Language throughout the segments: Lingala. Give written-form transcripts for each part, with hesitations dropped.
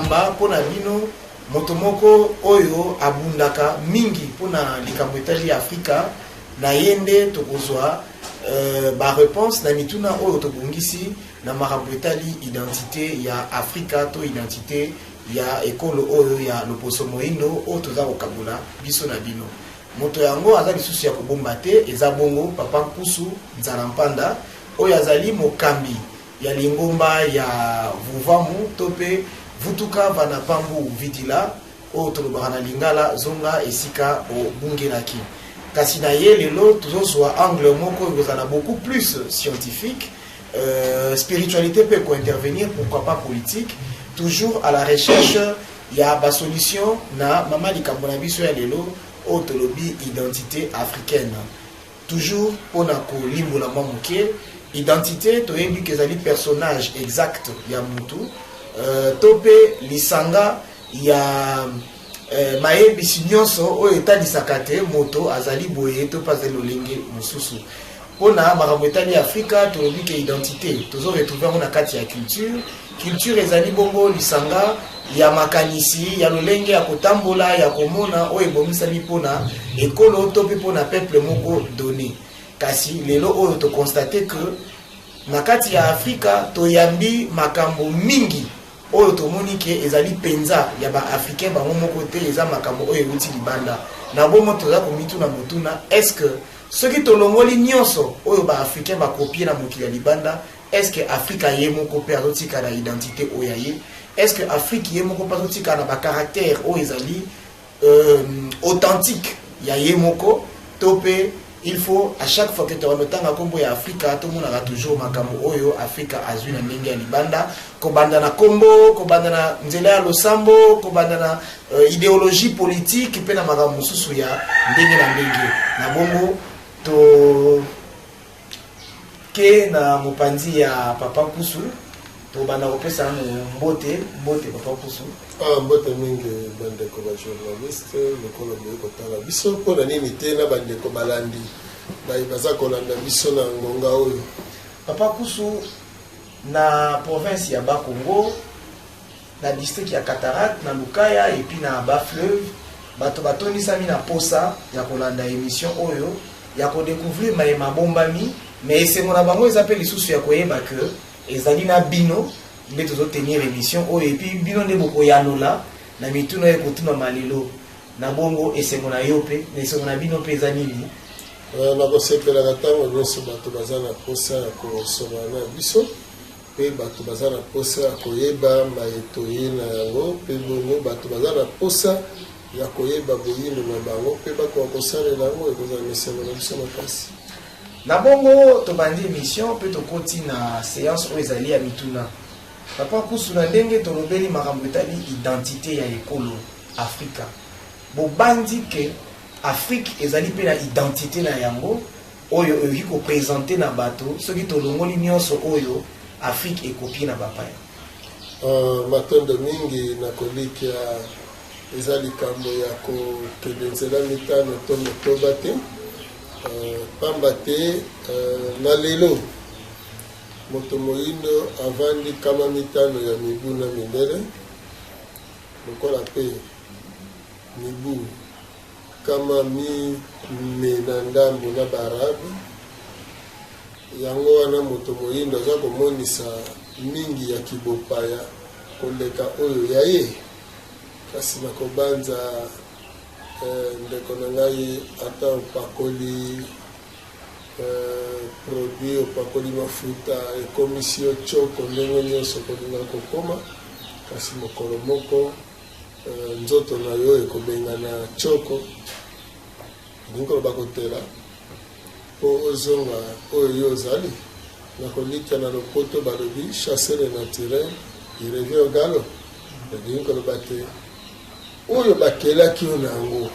kolamba pona bino motomoko oyo abundaka mingi pona likambo etali ya Afrika na yende tokozwa ba réponse na mituna oyo tobungisi na makambo etali identité ya Afrika to identité ya ekolo oyo ya loposo moindo oyo toza kokabula biso na bino. Moto yango aza lisusu ya kobomba te eza bongo Papa Nkusu Nzalampanda oyo azali mokambi ya lingomba ya Vuvamu tope Vutuka vana pambu vidila oyo tolobaka na lingala zonga esika obungelaki. Kasi na ye lelo tozozwa angle moko ezala beaucoup plus scientifique, spiritualité peut intervenir, pourquoi pas politique, toujours à la recherche ya ba solution na mama likambo na biso ya lelo oyo tolobi identité africaine. Toujours pona ko limbola mamuke identité toyebi kezali personnage exact ya mutu tope lisanga ya mayebisi nyonso oyo etalisaka te moto azali boye to pas lolenge mosusu pona makambo etali Afrika tolobi ke identité tozo retrouver na kati ya culture ezali bongo lisanga ya makanisi ya lolenge ya kotambola ya komona oyo ebomisami pona ekolo to pe pona peuple moko donné. Kasi lelo oyo to constater que na kati ya Afrika toyambi makambo mingi oyo tomoni ke ezali penza ya ba africain bango moko te eza makambo oyo euti libanda na bomo toza komitu na motuna est-ce que soki tolongoli nyonso oyo ba africain ba copier na mokili ya libanda est-ce que Afrika ye moko pe azotika na identité oyo ye est-ce que Afrique ye moko pa azotika na ba caractère oyo ezali authentique ya ye moko tope. Il faut à chaque fois que tu as le temps à combo ya Afrika tout le monde a toujours makambo oyo Afrika azwi na ndenge ya libanda ko banda na Kombo ko banda na nzela ya losambo ko banda na idéologie politique pe na makambo mususu ya ndenge na ndenge na bongo to ke na mopanzi ya Papa Nkusu to banda kopesa mbote Papa Nkusu mbote mingi bandeko ba journaliste lokolo boyeko tala biso pona nini te na bandeko balandi baza kolanda biso na ngonga oyo. Papa Nkusu na province ya Bakongo na district ya Cataract na Lukaya et puis na Bas Fleuve bato batonisami na posa ya kolanda émission oyo ya ko découvrir mayema bombami mais esengo na bango eza pe lisusu ya koyeba que ezali na bino nde tozotenir émission oyo et puis bino nde bokoyanola na mituna ekotuna malelo na bongo esengo na yo pe na esengo na bino pe eza nini. nakosepelaka ntango nyonso bato baza na posa ya kosoma na biso mpe bato baza na posa ya koyeba maeto ye na yango mpe bongo bato baza na posa ya koyeba boyindo na bango mpe bakoka kosalela yango ekozala esengo na biso makasi. Na bongo tobandi émission mpe tokoti na séance oyo ezali ya mituna. Papa Nkusu na ndenge tolobeli makambo etali identité ya ekolo Afrika bobandi ke Afrique ezali pe na identité na yango oyo oyoki kopresente na bato soki tolongoli nyonso oyo Afrique ekopie na bapaya. Matondo mingi na koliki ya eza likambo ya kokende nzela mitano to motoba te pamba te na lelo moto moyindo avandi kama mitano ya mibu na mindele lokola pe mibu kama mena ndambo na barabe yango wana moto moyindo aza komonisa mingi ya kibopaya koleka oyo ya ye kasi na kobanza ndeko na ngai ata opakoli produit opakoli mafuta ekomisi yo choko ndenge nyonso kolinga kokoma kasi mokolo moko nzoto na yo ekobengana choko ndingolo bakotela po ozonga oyo yo ozali na kolika na lopoto balobi chasser le naturel il revient au galop ndingolo bate oyo bakelaki yo na yango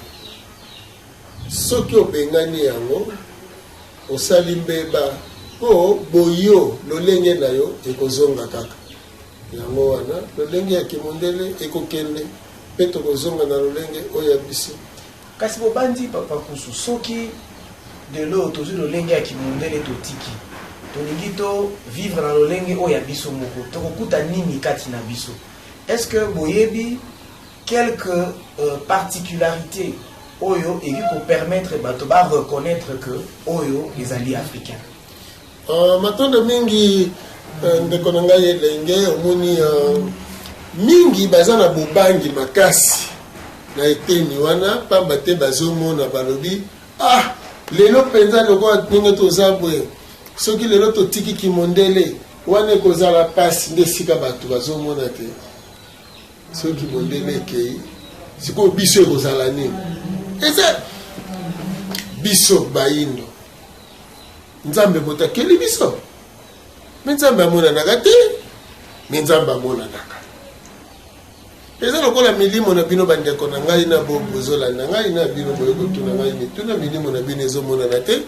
soki obengani yango osali mbeba po boyo lolenge na yo ekozonga kaka yango wana lolenge ya kimondele ekokende pe tokozonga na lolenge oyo ya biso. Kasi bobandi Papa Nkusu soki de lo tozwi lolenge ya kimondele totiki tolingi to vivre na lolenge oyo ya biso moko tokokuta nini kati na biso est-ce que boyebi quelques particularités oyo et qui peut permettre de reconnaître que oyo les alliés africains? Maintenant mingi ndeko na ngai elenge omoni mingi baza na bobangi makasi na eteni wana pamba te bazomona balobi lelo penza lokola ndenge toza boye soki lelo totiki Kimondele wana ekozala pasi nde sika bato bazomona te soki Kimondele ekei sikoyo biso ekozala nini eza biso bayindo nzambe botakeli biso me nzambe amonanaka te me nzambe amonanaka eza lokola milimo na bino bandeko na ngai na bozolanda ngai na bino boye kotuna ngai mituna milimo na bino ezomonana te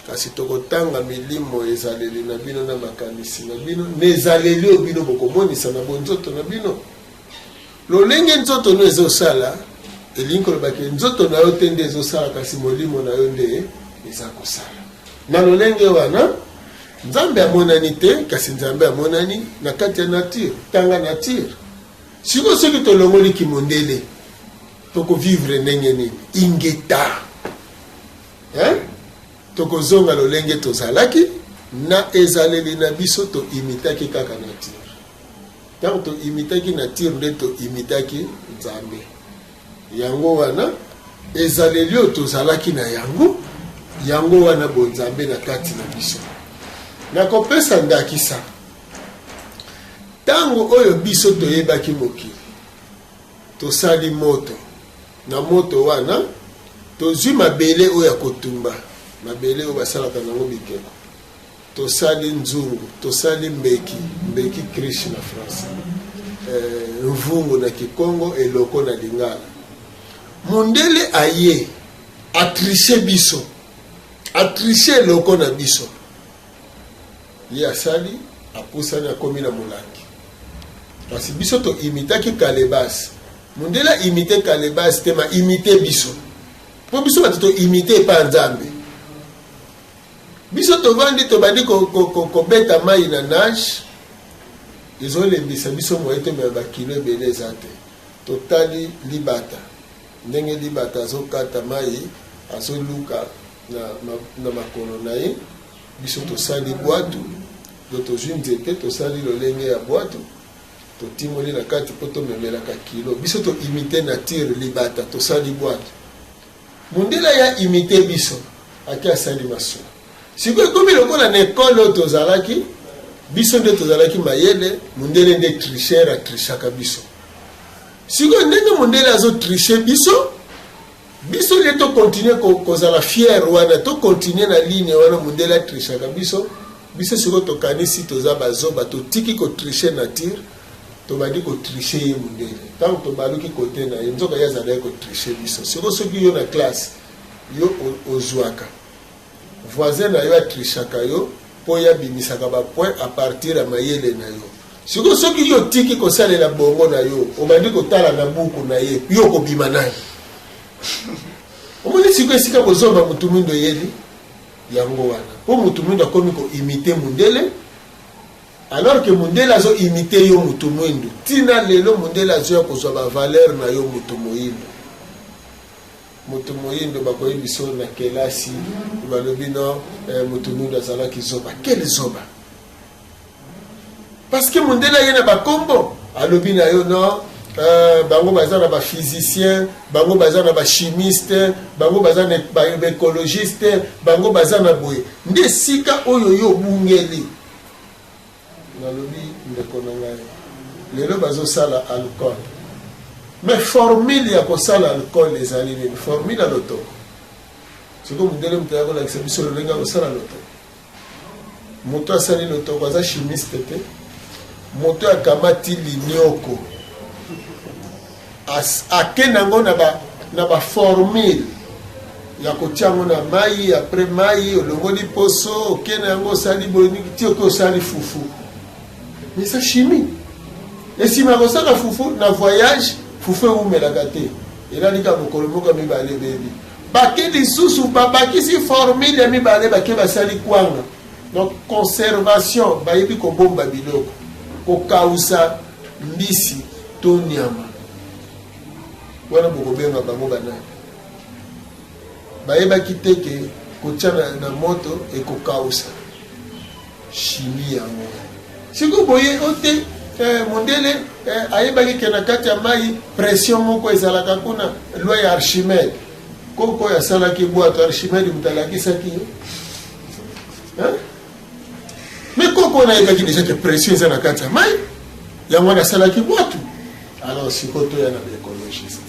kasi tokotanga milimo ezaleli na bino na makanisi na bino nezaleli oyo bino bokomonisa na bonzoto na bino lolenge nzoto no ezosala elingi kolobaki nzoto na yo te nde ezosala kasi molimo na yo nde eza kosala na lolenge wana nzambe amonani te kasi nzambe amonani na kati ya nature tanga nature siko soki tolongoli Kimondele tokovivre ndenge nini ingeta tokozonga lolenge tozalaki na ezaleli na biso toimitaki kaka nature ntango toimitaki nature nde toimitaki nzambe yango wana ezaleli oyo tozalaki na yango wana bonzambe na kati na biso nakopesa ndakisa tango oyo biso toyebaki mokili tosali moto na moto wana tozwi mabele oyo ya kotumba mabele oyo basalaka nango bikeko tosali nzungu tosali mbeki krish na France mvungu na Kikongo eloko na Lingala Mondele aye atrishe biso atrishe eloko na biso ye asali apusani akomi na molangi kasi biso to imitaki Kalebasi Mondele imite Kalebasi te ma imite biso po biso bato to imite pa nzambe biso tovandi tobandi kobeta mai na nage ezolembisa biso moye te me bakilo ebele eza te totali libata ndenge libata azokata mai azoluka na makolo na ye biso tosali bwatu do tozwi nzete tosali lolenge ya bwatu totimoli na kati po tomemelaka kilo biso to imite nature libata tosali bwatu Mondele ya imite biso ake asali masuwa sikoyo ekomi lokola na ekole oyo tozalaki biso nde tozalaki mayele Mondele nde tricher atrishaka biso sikoyo ndenge Mondele azotriche biso nde tokontinue kozala fiere wana tokontinue na ligne wana Mondele atrishaka biso sikoyo tokanisi toza bazoba totiki kotriche nature tobandi kotriche ye Mondele ntango tobaluki kote na ye nzoka ye azalaki kotriche biso sikoyo soki yo na classe yo ozwaka voisin na yo atrishaka yo po yabimisaka bapoint a partir ya mayele na yo sikoyo soki yo tiki kosalela bongo na yo obandi kotala na buku na ye yo kobima naye omoni sikoyo esika bozomba mutu mwindo yeli yango wana po mutu mwindo akomi koimite Mondele alors que Mondele azo imite yo mutu mwindo tina lelo Mondele azoya kozwa bavaleur na yo mutu moyindo bakoyi biso na kelasi balobi no mutu mwindo azalaki zoba quel zoba parce que Mondele ye na bakombo alobi na yo no bango baza na baphysicien bango baza na bachimiste bango baza na baécologiste bango baza na boye nde sika oyo yo bungeli nalobi ndeko na ngai lelo bazosala alcool mais formule ya kosala alcool ezali nini formule ya lotoko sikoyo Mondele moto yakolakisa biso lolenge ya kosala lotoko moto asali lotoko aza chimiste te moto akamati linioko ake nango na baformule ya kotia yango na mai apres mai olongoli poso oke na yango osali boloniki ti oke osali fufu mais ça chimie esima ya kosala fufu na voyage fufu eumelaka te elalika mokolo moko ya mibale bebi bake lisusu babakisi formule ya mibale bake basali kwanga donc conservation bayebi kobomba biloko kokausa mbisi to nyama wana bokobenga bango banani bayebaki teke kotia na moto ekokausa chimie yango siko boye ote mondele ayebaki ke na kati ya mai pression moko ezalaka kuna loi ya Archimede koko yasalaki bwato Archimede mutalakisaki mais koko nayebaki déjà ke pression eza na kati ya mai yango wana asalaki bwato alors siko toya na baécologiste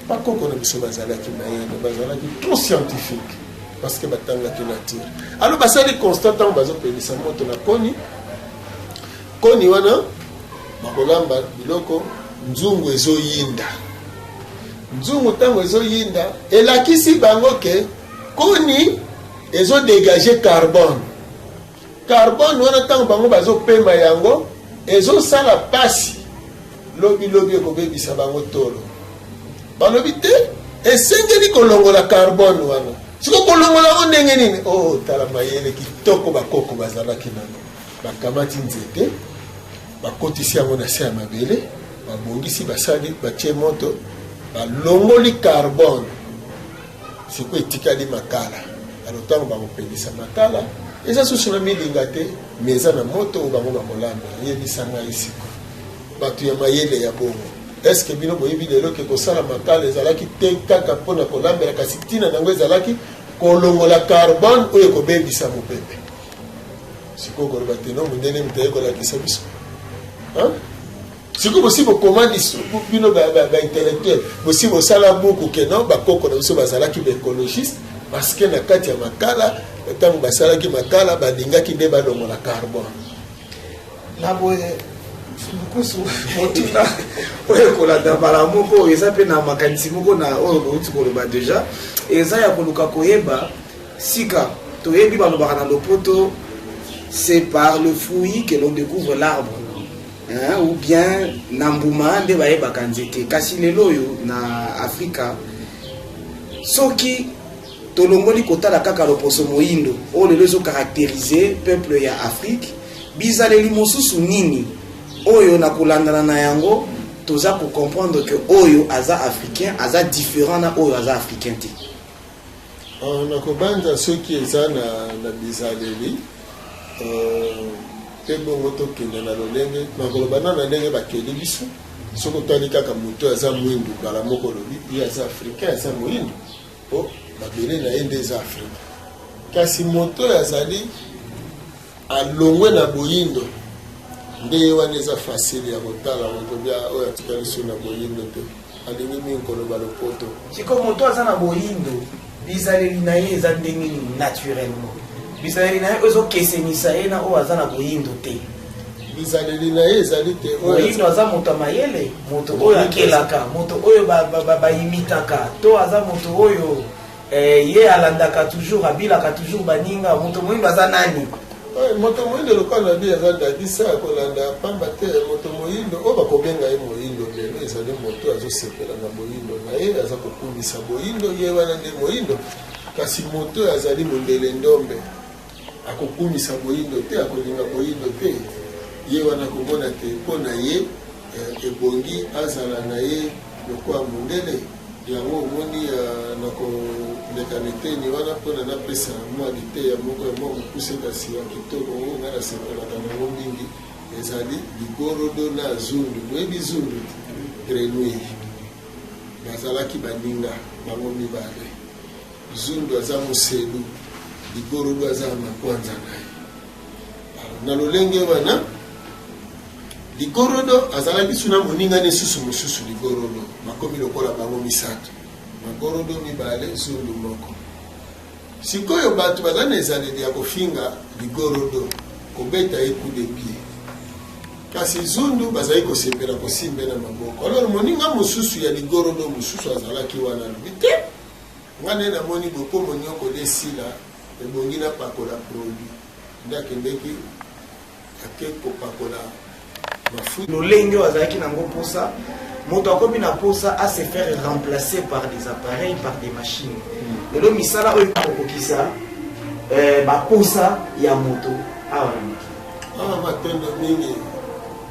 bakoko na biso bazalaki mayele bazalaki trop scientifique parce que batangaki nature alors basali constant ntango bazopelisa moto na koni wana bakolamba biloko nzungu ezoyinda nzungu ntango ezoyinda elakisi bango ke koni ezodégage carbone wana ntango bango bazopema yango ezosala pasi lobi ekobebisa bango tolo balobi te esengeli kolongola carbone wana siko kolongola yango ndenge nini tala mayele kitoko bakoko bazalaki nano bakamati nzete bakotisi yango na se ya mabele babongisi basali batie moto balongoli carbone siko etikali makala alotango bakopelisa makala eza susu na milinga te me eza na moto oyo bango bakolamba yebisa ngai siko bato ya mayele ya bongo eske bino boyebi lelo ke kosala makala ezalaki te kaka mpona kolambela kasi ntina nango ezalaki kolongola carbone oyo ekobebisa mopepe sikoyo koloba te no mondele mitaye kolakisa biso sikoyo bosi bokomandi bino baintellectuel bosi bosala buku ke no bakoko na biso bazalaki baécologiste parce que na kati ya makala ntango basalaki makala balingaki nde balongola carbone naboye kusu motuna oyo kolanda mbala moko eza mpe na makanisi moko na oyo bouti koloba deja eza ya koluka koyeba sika toyebi balobaka na lopoto c'est par le fruit que l'on découvre l'arbre ou bien na mbuma nde bayebaka nzete kasi lelo oyo na Afrika soki tolongoli kotala kaka loposo moyindo oyo lelo ezocaractérise peuple ya Afrique bizaleli mosusu nini oyo na kolandana na yango toza ko comprendre que oyo aza africain aza différent na oyo aza africain te na kobanza soki eza na bizaleli te bongo tokende na lolenge na kolobana na ndenge bakeli biso soki otali kaka moto aza mwindu mbala moko lobi ye aza africain aza moyindu babele na ye nde eza afrika kasi moto oyo azali alongwe na boyindo nde wana eza fasile ya kotala moto bia oyo atikali so na boyindo te alingi mingi koloba lopoto siko moto aza na boyindo bizaleli na ye eza ndenge nini naturellement bizaleli na ye ezokesenisa ye na oyo aza na boyindo te bizaleli na ye ezali te boyindo aza moto amayele moto oyo akelaka moto oyo bayimitaka to aza moto oyo ye alandaka toujours abilaka toujours baninga moto moyindo aza nani moto moyindo lokola na bi aza dadisa kolanda pamba te moto moyindo oyo bakobenga ye moyindo lelo ezali moto azosepela na boyindo na ye aza kokumisa boyindo ye wana nde moyindo kasi moto oyo azali mondele ndombe akokumisa boyindo te akolinga boyindo te ye wana komona te mpo na ye ebongi azala na ye lokola mondele yango omoni na kolekana eteni wana mpona napesa mwa lite ya moko ya mwa mokuse kasi ya kitoko oyo nga nasepelaka nango mingi ezali ligorodo na zundu boyebi zundu grenouille bazalaki baninga bango mibale zundu aza moselu ligorodo aza makwanza na ye na lolenge wana ligorodo azalaki suna moninga ne susu mosusu ligorodo makomi lokola bango misato magorodo mibale zundu moko sikoyo bato baza na ezaleli ya kofinga ligorodo kobeta ye coup de pied kasi zundu bazali kosepela kosimbe na maboko alors moninga mosusu ya ligorodo mosusu azalaki wana lobi te nga nde namoni bokomo nyoko desila ebongi na pakola produit nde akendeki ake kopakola lolenge oyo azalaki nango mposa moto akomi na posa à se faire remplacer par des appareils, par des machines. Lelo misala oyo kokokisa baposa ya moto awa matendo mingi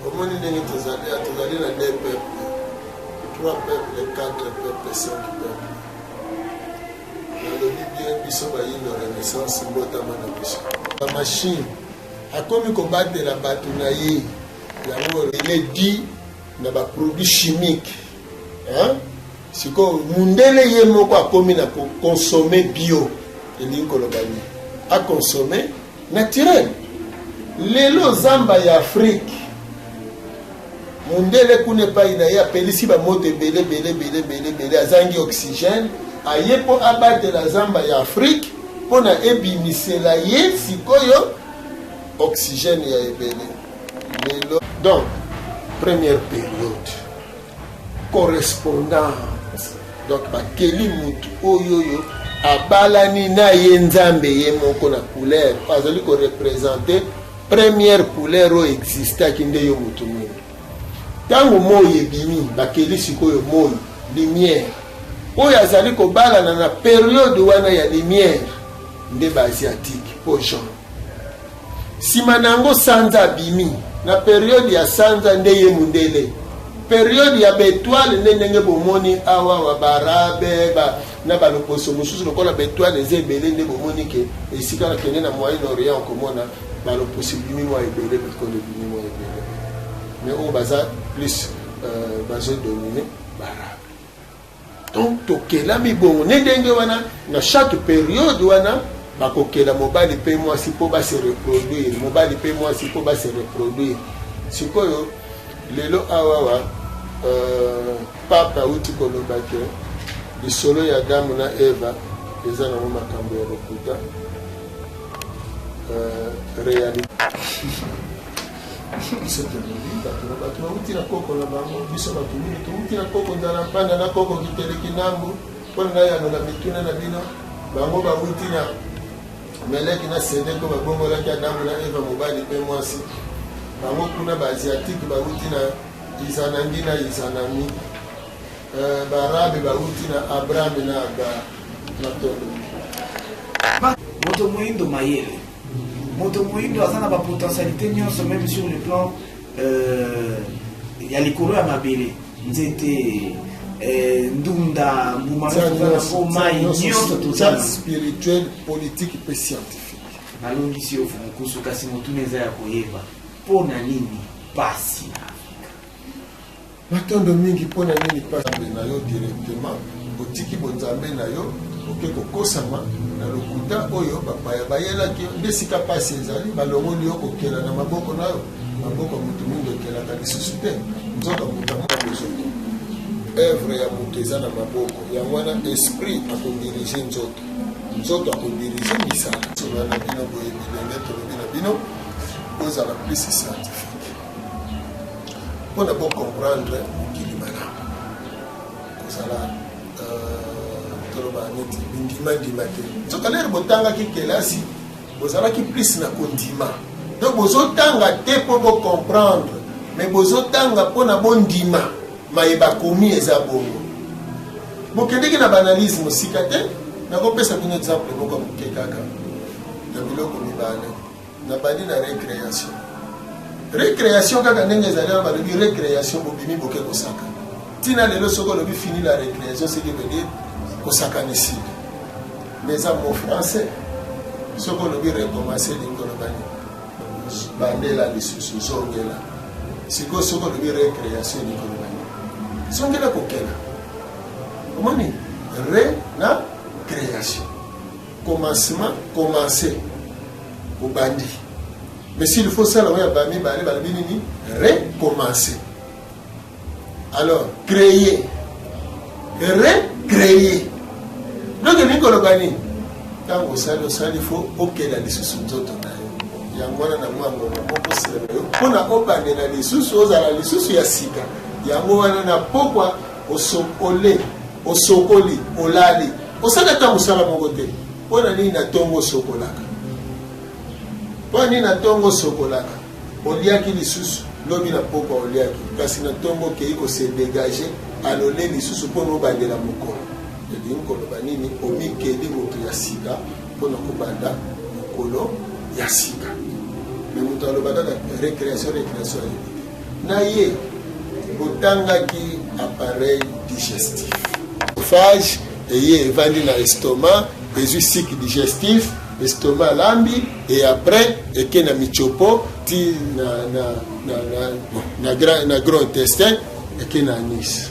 omoni ndenge tozali na deux peuples 3 peuples, 4 peuples, 5 peuples. Dans le bien, ils sont dans la renaissance, la machine a commis combattre la bataille. Il est dit dans les produits chimiques. Hein? C'est que Mundele Yemoko a commis à consommer bio. À consommer naturel. Les zamba ya Afrique. Mundele kune pa ina ya pelisi ba moto belé azangi oxygène aye po abattre la zamba ya Afrique pona ebimisela ye sikoyo oxygène ya ebele. Donc première période correspondance donc ba keli mutu oyoyo abalani na ye nzambe ye moko na couleur azali ko représenter première couleur o exista ki nde yo mutu mingi. Tango moye bimi bakeli sikoyo moye lumière oyo azali kobalana na période wana ya lumière nde ba asiatique po Jean. Sima nango sanza bimi na période ya sanza nde ye mundele. Période ya bétoile nde ndenge bomoni awa wa barabe ba na baloposo mosusu lokola bétoile ezebele nde bomoni ke esika na kende na Moyen-Orient komona baloposo bimi mwa ebele bikolo bimi mwa ebele. Mais on baza plus bazo dominer barabe. Donc tokela mi bon ndenge wana na chaque période wana bakokela mobali pe mwasi po ba se reproduire mobali pe mwasi po ba se reproduire sikoyo lelo awawa papa uti koloba ke lisolo ya Adamu na Eva eza na makambo ya lokuta réalité. C'est tout uti na koko na bango biso batumi uti na koko ndana panda na koko kiteleki nambu pona ya na mituna na bino bango ba uti na meleki na sedeko babongola ki Adamu na Eva mobali pe mwasi bango kuna ba asiatique ba uti na izanangi na izanami barabe ba uti na Abraham na Agar na todo moto moindo mayele moto moindo azana ba potentialité nyonso même sur le plan ya likolo ya mabele nzete ndunda mbumana ko mai nyonso tozana spirituel politique et scientifique balongisi yo fukusu kasi motu neza ya koyeba pona nini pasi matondo mingi pona nini pasi na yo directement botiki bonzambe na yo oke kokosama na lokuta oyo bapaya bayelaki ndesika pasi ezali balongoli yo kokela na maboko na yo maboko mutu mingi okelaka lisusu te nzoka mutu amobezoto œuvre ya mutu eza na maboko yango wana esprit akodirige nzoto akodirige misala sola na bino boye bilenge tolobi na bino ozala plus scientifique mpona bocomprendre mokili malamu kozala toloba neti bindimandima te soka lere botangaki kelasi bozalaki plus na kondima donc bozotanga te mpo bocomprendre mais bozotanga mpona bondima mayeba komi eza bongo bokendeki na banalise mosika te nakopesa bino exemple moko moke kaka na biloko mibale na bandi na récréation kaka ndenge ezali na balobi récréation bobimi boke kosaka ntina lelo soki olobi fini la récréation ce qui veut dire kosakana esili mais eza mot français soki olobi recommencer linkolobani bandela lisusu zongela sikoyo soki olobi récréation linkolobani zongela kokela omoni re na création commencement commencer obandi mais s'il faut ça la bami bale bale nini recommencer alors créer recréer donc linkolobani tango sali osali faut okela lisusu nzoto na yo yango wana na mwango moko sele yo mpona obandela lisusu ozala lisusu ya sika yango wana na pokwa osokoli olali osala ta mosala moko te mpona nini na ntongo osokolaka mpona nini na ntongo osokolaka oliaki lisusu lobi na pokwa oliaki kasi na ntongo okei kose dégage alole lisusu mpona obandela mokolo elingi koloba nini omikeli moto ya sika mpona kobanda mokolo ya sika me moto aloba kaka récréation na ye botangaki appareil digestif. Phage et evandi na estomac, et cycle digestif, estomac lambi, et après et que na michopo ti na gros intestin et que na anis.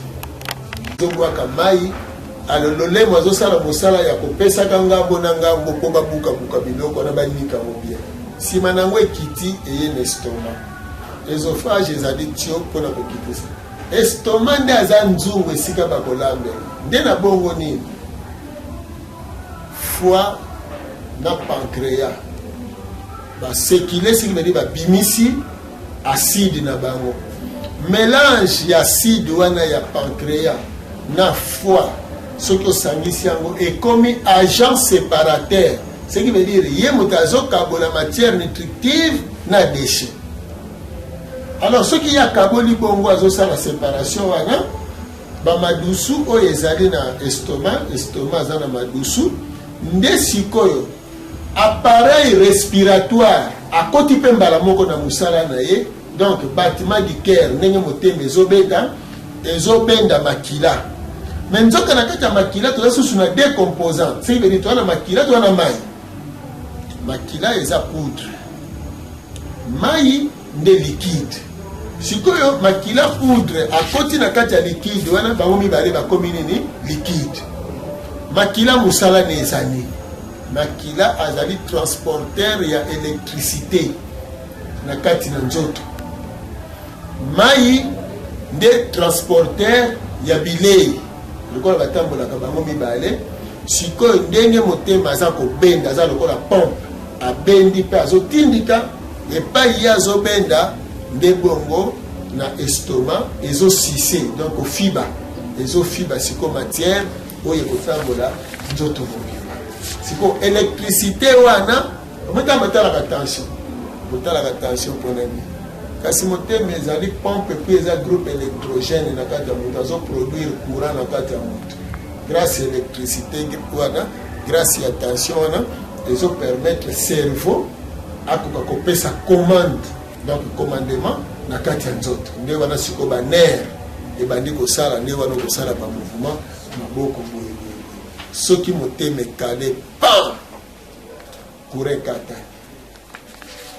Zongwaka mai alolole mwazo sala mosala ya kopesa ngambo na ngambo po babuka biloko na banika mobia. Sima nango ekiti eye na estomac. Esophage ezali tio mpona kokitisa. Estomac nde aza nzungu esika bakolambela. Nde na bongo nini? Foie na pancréas basekile siki bedi babimisi acide na bango. Mélange ya acide wana ya pancréas na foie soki osangisi yango ekomi agent séparateur, ce qui veut dire ye moto azokabola matière nutritive na déchet. Alors soki ya kaboli bongo azosala séparation wana bamadusu oyo ezali na estomac aza na madusu nde sikoyo appareil respiratoire akoti mpe mbala moko na mosala na ye. Donc bâtiment du cœur ndenge motema ezobenda makila. Mais nzoka na kati ya makila toza susu na deux composantes. C'est veut dire toza na makila toza na mai. Makila eza poudre, mai nde liquide. Sikoyo makila poudre akoti na kati ya liquide wana bango mibale bakomi nini liquide. Makila musala ne ezani. Makila azali transporteur ya électricité na kati na nzoto. Mai nde transporteur ya bilei. Lokola batambolaka bango mibale. Sikoyo ndenge motema aza kobenda aza lokola pompe abendi pe azotindika epai ya azobenda nde bongo na estomac ezosise donc fiba ezofiba siko matière oyo ekotambola nzoto mobima. Siko électricité wana motalaka tension mpona nini kasi motema ezali pompe pe eza groupe électrogène na kati ya moto azoproduire courant na kati ya moto grâce à l'électricité wana grâce à tension wana ezopermettre cerveau akoka kopesa commande donc commandement na kati ya nzoto nde wana siko banerf ebandi kosala nde wana kosala bamouvement maboko boye soki motema ekale pam courant ekata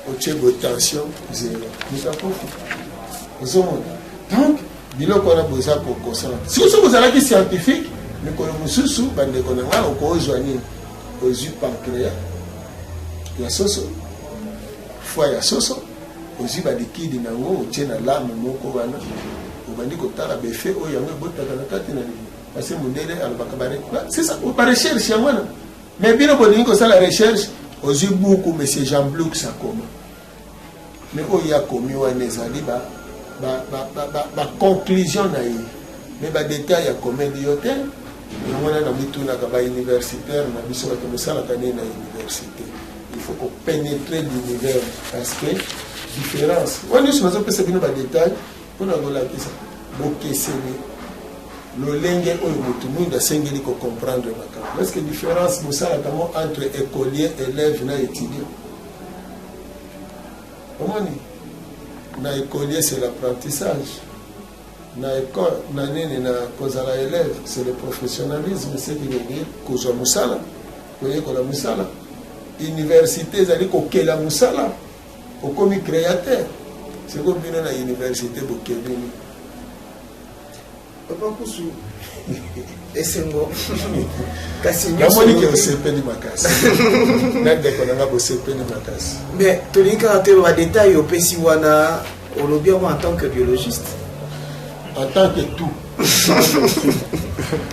ochego tension zero mutakofi ozomona. Donc biloko wana boza kokosala siko soki ozalaki scientifique mikolo mosusu bandeko na ngai okozwa nini ozwi pancréas ya soso foie ya soso ozwi balikide nango otie na lame moko wana obandi kotala befe oyo yango ebotaka na kati na libo parce mondele alobaka c'est ça barecherche yango wana. Mais bino bolingi kosala recherche ozwi buku monsieur Jean Blouk Sakoma mais oyo akomi wana ezali baconclusion na ye mais badetail ya komedi yo te. Mwana na bitunaka universitaire na biso bato mosalaka nini na université. Il faut qu'on pénètre l'univers parce que différence wana nyonso nazopesa bino badetail mpona kolakisa bokeseni lolenge oyo motu mwindu asengeli kocomprendre makambo. Parce que différence mosalaka mo entre écolier élève na étudiant. Omoni na écolier c'est l'apprentissage, na école na nini na kozala élève c'est le professionnalisme. C'est qui veut dire kozwa musala koyekola musala. Université ezali kokela musala okomi créateur. C'est comme bino na université bokelini papa kusu esengo kasi namoni ke osepeli makasi nandeko nanga bosepeli makasi. Mais tolingi kaka te ba détail opesi wana olobi yango en tant que biologiste. En tant que tout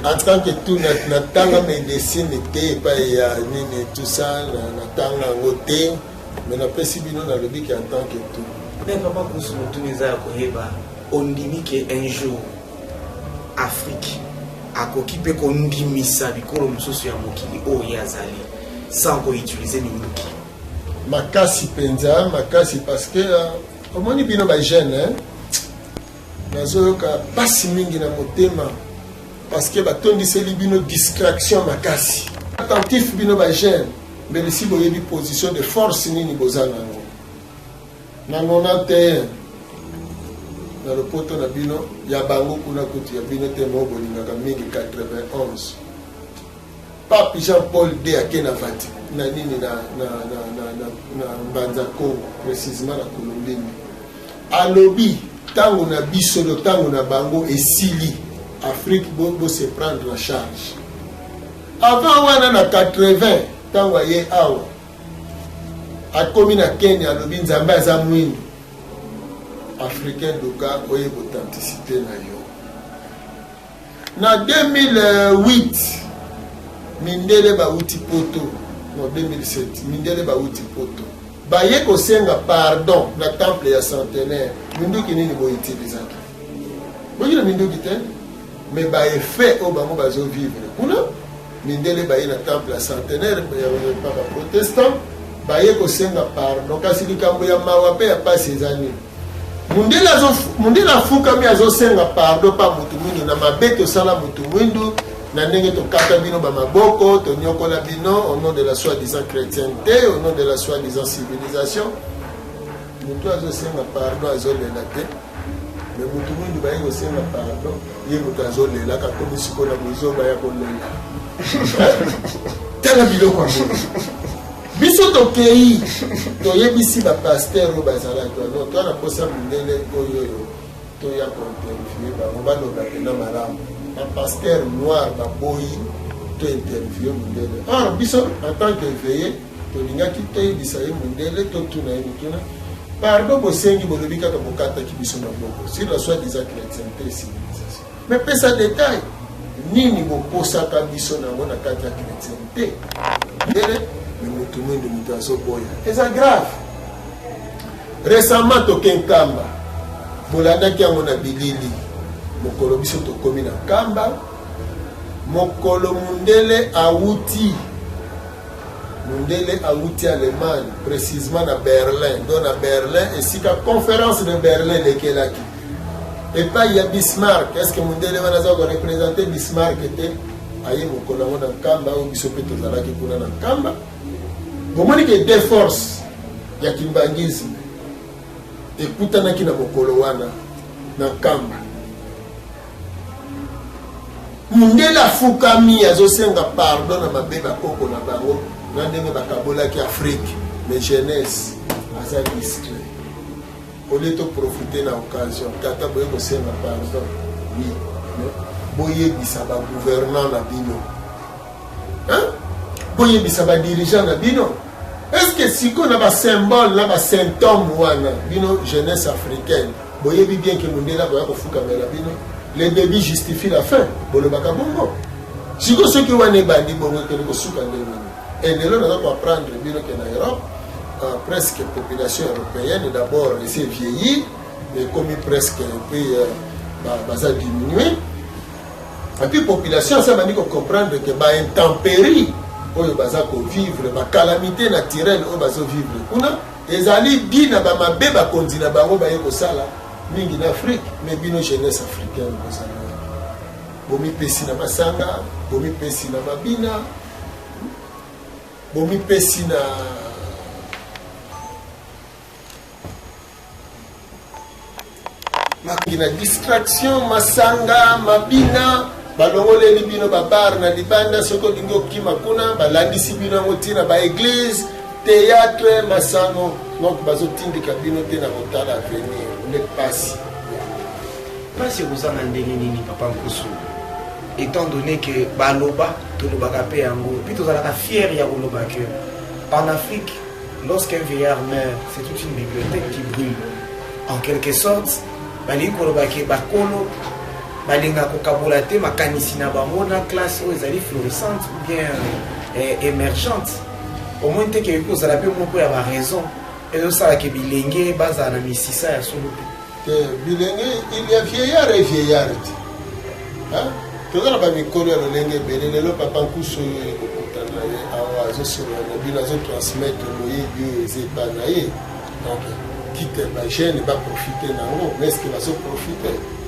en tant que tout natanga médecine te epai ya nini tout ça natanga yango te mais napesi bino nalobi ke en tant que tout. Mais papa kusu motuni eza ya koyeba ondimi ke un jour Afrique akoki mpe kondimisa bikolo mosusu ya mokili oyo azali sans koutiliser minduki makasi penza makasi parce que omoni bino bajeune nazoyoka pasi mingi na motema parce que batondiseli bino distraction makasi attentif bino bajeune mbele si boyebi position de force nini boza nango na 91 na lopoto na bino ya bango kuna kutu ya bino te mo bolingaka mingi 91 Pape Jean-Paul II ake na Vatican na nini na Mbanza Congo précisément na Colombie alobi tango na biso do tango na bango esili Afrique bo se prendre en charge avant wana na 80 tango ye awa akomi na Kenya alobi nzambe aza mwindu africain doka oye authenticité na yo na 2008 mindele bauti poto no 2007 mindele bauti poto baye kosenga pardon na temple ya centenaire minduki nini boitilizaki bokila minduki te mais baye fait o bango bazo vivre kuna mindele baye na temple ya centenaire ya papa protestant baye kosenga pardon kasi likambo ya mawa pe ya pasi ezani mundela afukami azosenga pardon pa mutu mwindu na mabe tosala mutu mwindu na ndenge tokata bino bamaboko tonyokola bino au nom de la soi-disant chrétienté au nom de la soi-disant civilisation mutu azosenga pardon azolela te me mutu mwindu baye kosenga pardon ye mutu azolela kakomi siko na bozoba ya kolela tala biloko yango biso tokei toyebisi bapaster oyo bazalaki no toana posa mindele oyo toya kointerviewe bango baloba pena malamu bapaster noir baboyi tointerviewe mindele or biso en tant qu'éveillé tolingaki toyebisa ye mindele totuna ye mituna pardon bosengi bolobi kaka bokataki biso na boko sur la soi-disant chrétienté et civilisation mais pesa détail nini boposaka biso nango na kati ya chrétienté ndele mais mutu mwindu mutu azoboya eza grave récemment tokenkamba bolandaki yango na bilili mokolo biso tokomi na kamba mokolo mundele awuti Allemagne précisément na Berlin do na Berlin esika conférence de Berlin lekelaki epai ya Bismarck est-ce que mundele wana aza korepresente Bismarck te aye mokolo yango na nkamba oyo biso mpe tozalaki kuna na nkamba bomoni ke de force ya kimbangisme ekutanaki na mokolo wana na nkamba mundele afukami azosenga pardon na mabe bakoko na bango na ndenge bakabolaki Afrique mais jeunesse aza distrait olie toprofite na occasion tata boye kosenga pardon oui boyebisa bagouvernant na bino boyebisa badirigeant na bino est-ce que siko na basymbole na basymptôme wana bino jeunesse africaine boyebi bien ke mundela boya kofukamela bino le début justifie la fin bolobaka bongo siko soki wana ebandi bongo ekende kosuka ndenge elelo naza koapprendre bino ke na Europe presque population européenne d'abord essaie vieillir mais comme presque puis baza diminué et puis population ça bandi comprendre que ba intempérie oyo baza ko vivre ba calamité naturelle oyo bazo vivre kuna ezali dina ba mabe ba konzina bango ba yeko sala mingi na Afrique mais bino jeunesse africaine bozana bomi pesi na masanga bomi pesi na mabina bomi pesi na makina distraction masanga mabina balongoleli bino babar na libanda soko lingi okima kuna balandisi bino yango ntina baeglise théâtre masango donc bazotindika bino te na kotala avenir nde pasi ekozanga ndenge nini papa Nkusu étant donné que baloba tolobaka mpe yango mpe tozalaka fier ya koloba que en Afrique lorsqu'un vieillard meurt c'est toute une bibliothèque qui brûle en quelque sorte balingi koloba ke bakolo balinga kokabola te makanisi na bango na classe oyo ezali florissante ou bien émergente au moins te ke kozala mpe moko ya baraison ezosalaka bilenge bazala na misisa ya solo te bilenge il y a vieillard et vieillard tozala bamikolo ya lolenge ebele lelo papa Nkusu oyo ekokutana ye awa azosolola na bino azotransmettre loyebi oyo eza epa na ye donc kite bagene baprofite nango mais est-ce que bazoprofite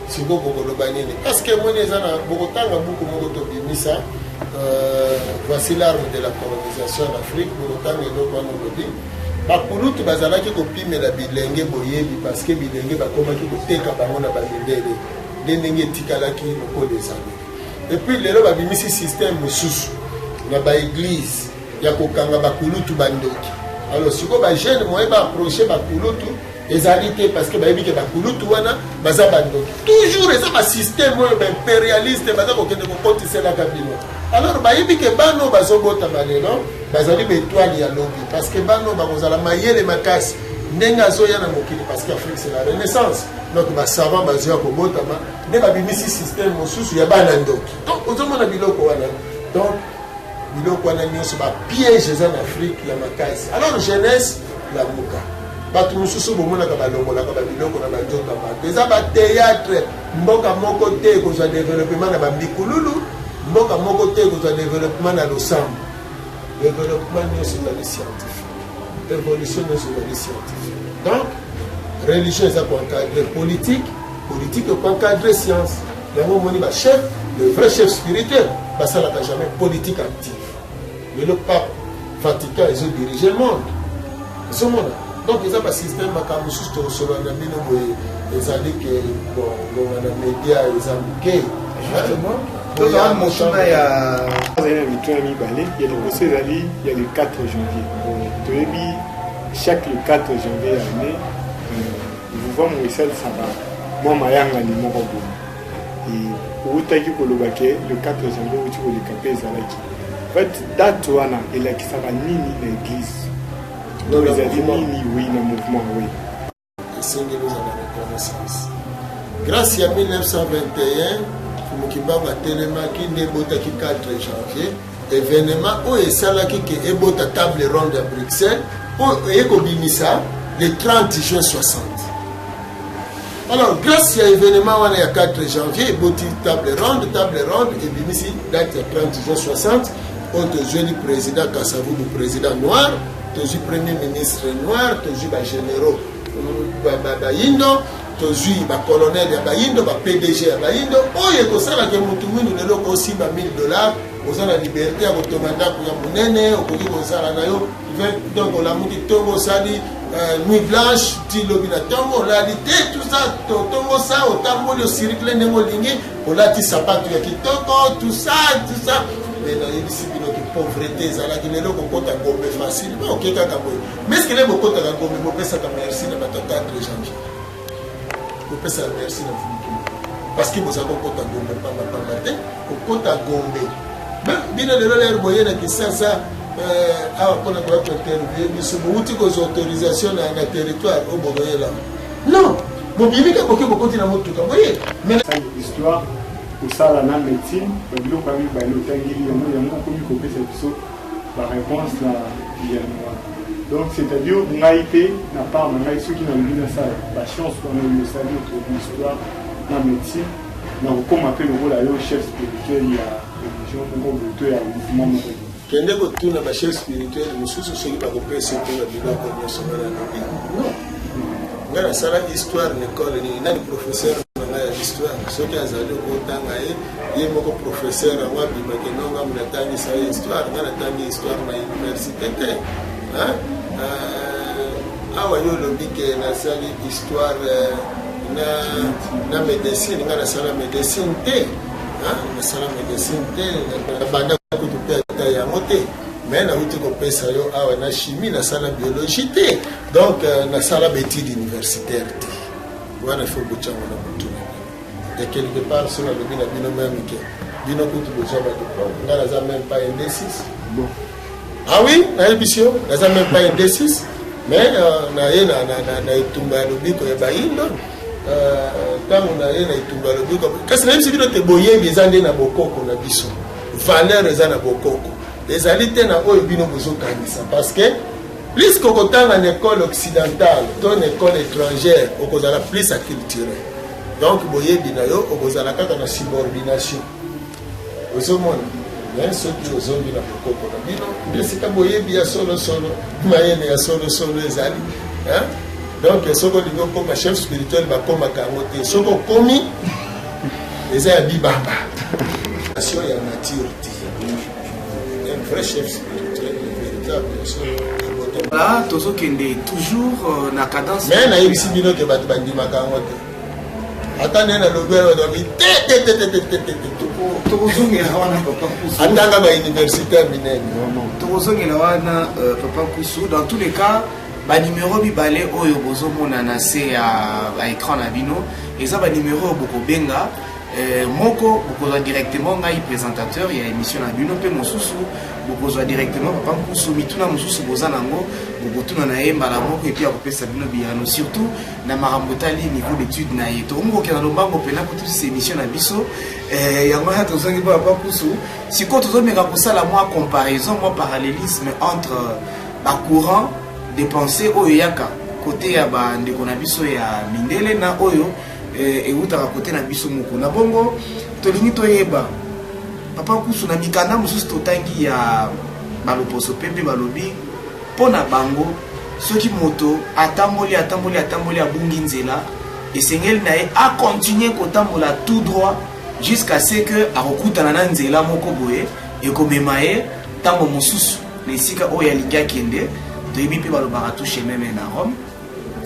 siko bokoloba nini parce que moni eza na bokotanga buku moko tobimisa voici l'arme de la colonisation en Afrique bokotanga eloko wana olobi bakulutu bazalaki kopimela bilenge boyebi parce que bilenge bakomaki koteka bango na bamindele nde ndenge etikalaki lokola ezali. Epuis lelo babimisi système mosusu na baeglise ya kokanga bakulutu bandoki. Alors siko bajeune moye baapproche bakulutu ezali te parce que bayebi ke bakulutu wana baza bandoki. Toujours eza basystème oyo baimpérialiste baza kokende kokotiselaka bino. Alors bayebi ke bano bazobotama lelo bazali baétoile ya lobi parce que bano bakozala mayele makasi ndenge azoya na mokili parce que Afrique c'est la renaissance. Donc basavant bazoya kobotama nde babimisi système mosusu ya bana ndoki. Donc ozomona biloko wana. Donc biloko wana nyonso bapiège eza na Afrique ya makasi. Alors jeunesse la muka bato mosusu bomonaka balongolaka babiloko na banzoka bato eza batéâtre mboka moko te kozwa développement na bambikululu mboka moko te kozwa développement na losambo. Développement nyonso ezali scientifique, évolution nyonso ezali scientifique. Donc religion eza koencadre politique, politique ekoencadre science. Yango omoni bachef, le vrai chef spirituel basalaka jamais politique active. Mais le pape Vatican ezodirige le monde ezomona. Donc eza basystème makambo mosusu tokosolola na bino boye ezali ke bongonga na média eza moke. Il y a le 4 janvier. Chaque le 4 janvier année, vous voyez mon message ça va. Moi mayanga ni mon robot. Et au taki kolobake le 4 janvier où tu veux les camper zalaki. En fait date wana il a qui ça va nini l'église. Donc les amis nini oui le mouvement oui. C'est que nous avons reconnaissance. Grâce à 1921 Mukibanga telemaki nebotaki 4 janvier événement où esalaki ke ebota table ronde à Bruxelles pour ekobimisa le 30 juin 60. Alors grâce à événement wana ya 4 janvier eboti table ronde et bimisi date ya 30 juin 60 on te joué le président Kasavu le président noir te joué premier ministre noir te joué ba généraux bayindo tozui ba colonel ya bayindo ba PDG ya bayindo oyo ekosala ke mutu mwindu lelo ko simba $1000 ozala liberté ya kotomanda ku ya munene okoki kozala na yo donc la muki tongo sali nuit blanche ti lobi na tongo la lité tout ça tongo ça otamboli o circle ndenge olingi olati sapato ya kitoko tout ça mais na yebisi bino ki pauvreté ezalaki lelo kokota ngombe facile mais okekaka boye mais ce que lelo kokota ngombe bopesaka merci na bato 4 janvier bopesa merci na fumiki parce que vous avez kokota ngombe pamba te kokota ngombe bino lelo lero boye na Kinshasa awa mpona koyaka interview biso bouti kozwa autorisation na territoire o boboyela non bobimika boke bokoti na motuka boye mais histoire osala na médecine biloko yango balotangeli yango okomi kopesa biso baréponse na yango. Donc c'est-à-dire ngai mpe na part na ngai soki nalobi nasala bachance wana osali autour histoire na médecine na kokoma mpe lokola yo chef spirituel ya religion moko to ya mouvement moko kende kotuna bachef spirituel mosusu soki bakopesa mpona biloko nyonso wana lobi non ngai nasala histoire na école nini nani professeur na ngai ya histoire soki azali okotanga ye moko professeur yango abimaki nonga munatangisa ye histoire ngai natangi histoire na université te awa yo lobi ke nasali histoire na médecine ngai nasala médecine te nasala médecine te banda kutu mpe ata yango te mais nauti kopesa yo awa na chimie nasala biologie te donc nasala baétude universitaire te wana fo bochango na motu et quelque part so nalobi na bino meme ke bino kutu bozwa badiplome ngai naza même pas ND6 bon. Ah oui, nayebi yo naza même pas ND6 mais na ye na etumba ya lobiko ya bayindo ntango na ye na etumba ya lobiko kasi nayebisi bino te boyebi eza nde na bokoko na biso valeur eza na bokoko ezali te na oyo bino bozokangisa parce que plus kokotanga na école occidentale to na école étrangère okozala plus acculturé donc boyebi na yo okozala kaka na subordination ozomona mais soki ozongi na bokoko na bino nde sika boyebi ya solosolo mayele ya solosolo ezali donc soki olingi okoma chef spirituel bakomaka yango te soki okomi eza ya bibamba ya nature te un vrai chef spirituel bien sûr. Voilà, tozo kende toujours na cadence. Mais na yebisi bino ke bato bandimaka yango te. Ata nena lobelo domi tokozongela wana papa Kusu. atanga ba universitaire minene. tokozongela wana papa Kusu. Dans tous les cas, ba numéro bibale oyo bozomona na se ya écran na bino eza ba numéro boko benga moko bokozwa directement ngai présentateur ya émission na bino pe mosusu bokozwa directement papa Kusu mituna mosusu boza nango bokotuna na ye mbala moko epi akopesa bino biyano surtout na makambo tali niveau d'étude na ye tokomokoke na lombango mpena kotusisa émission na biso yango ya tozongi mpo papa Kusu sikoyo tozomeka kosala mwa comparaison mwa parallélisme entre bacourant de pensée oyo yaka côté ya bandeko na biso ya mindele na oyo eutaka kote na biso moko na bongo tolingi toyeba papa Kusu na mikanda mosusu totangi ya baloposo pepe balobi mpo na bango soki moto atamboli abungi nzela esengeli na ye akontinue kotambola tout droit jusqu'à ce que akokutana na nzela moko boye ekomema ye ntango mosusu na esika oyo alingi akende toyebi mpe balobaka tu chemin na Rome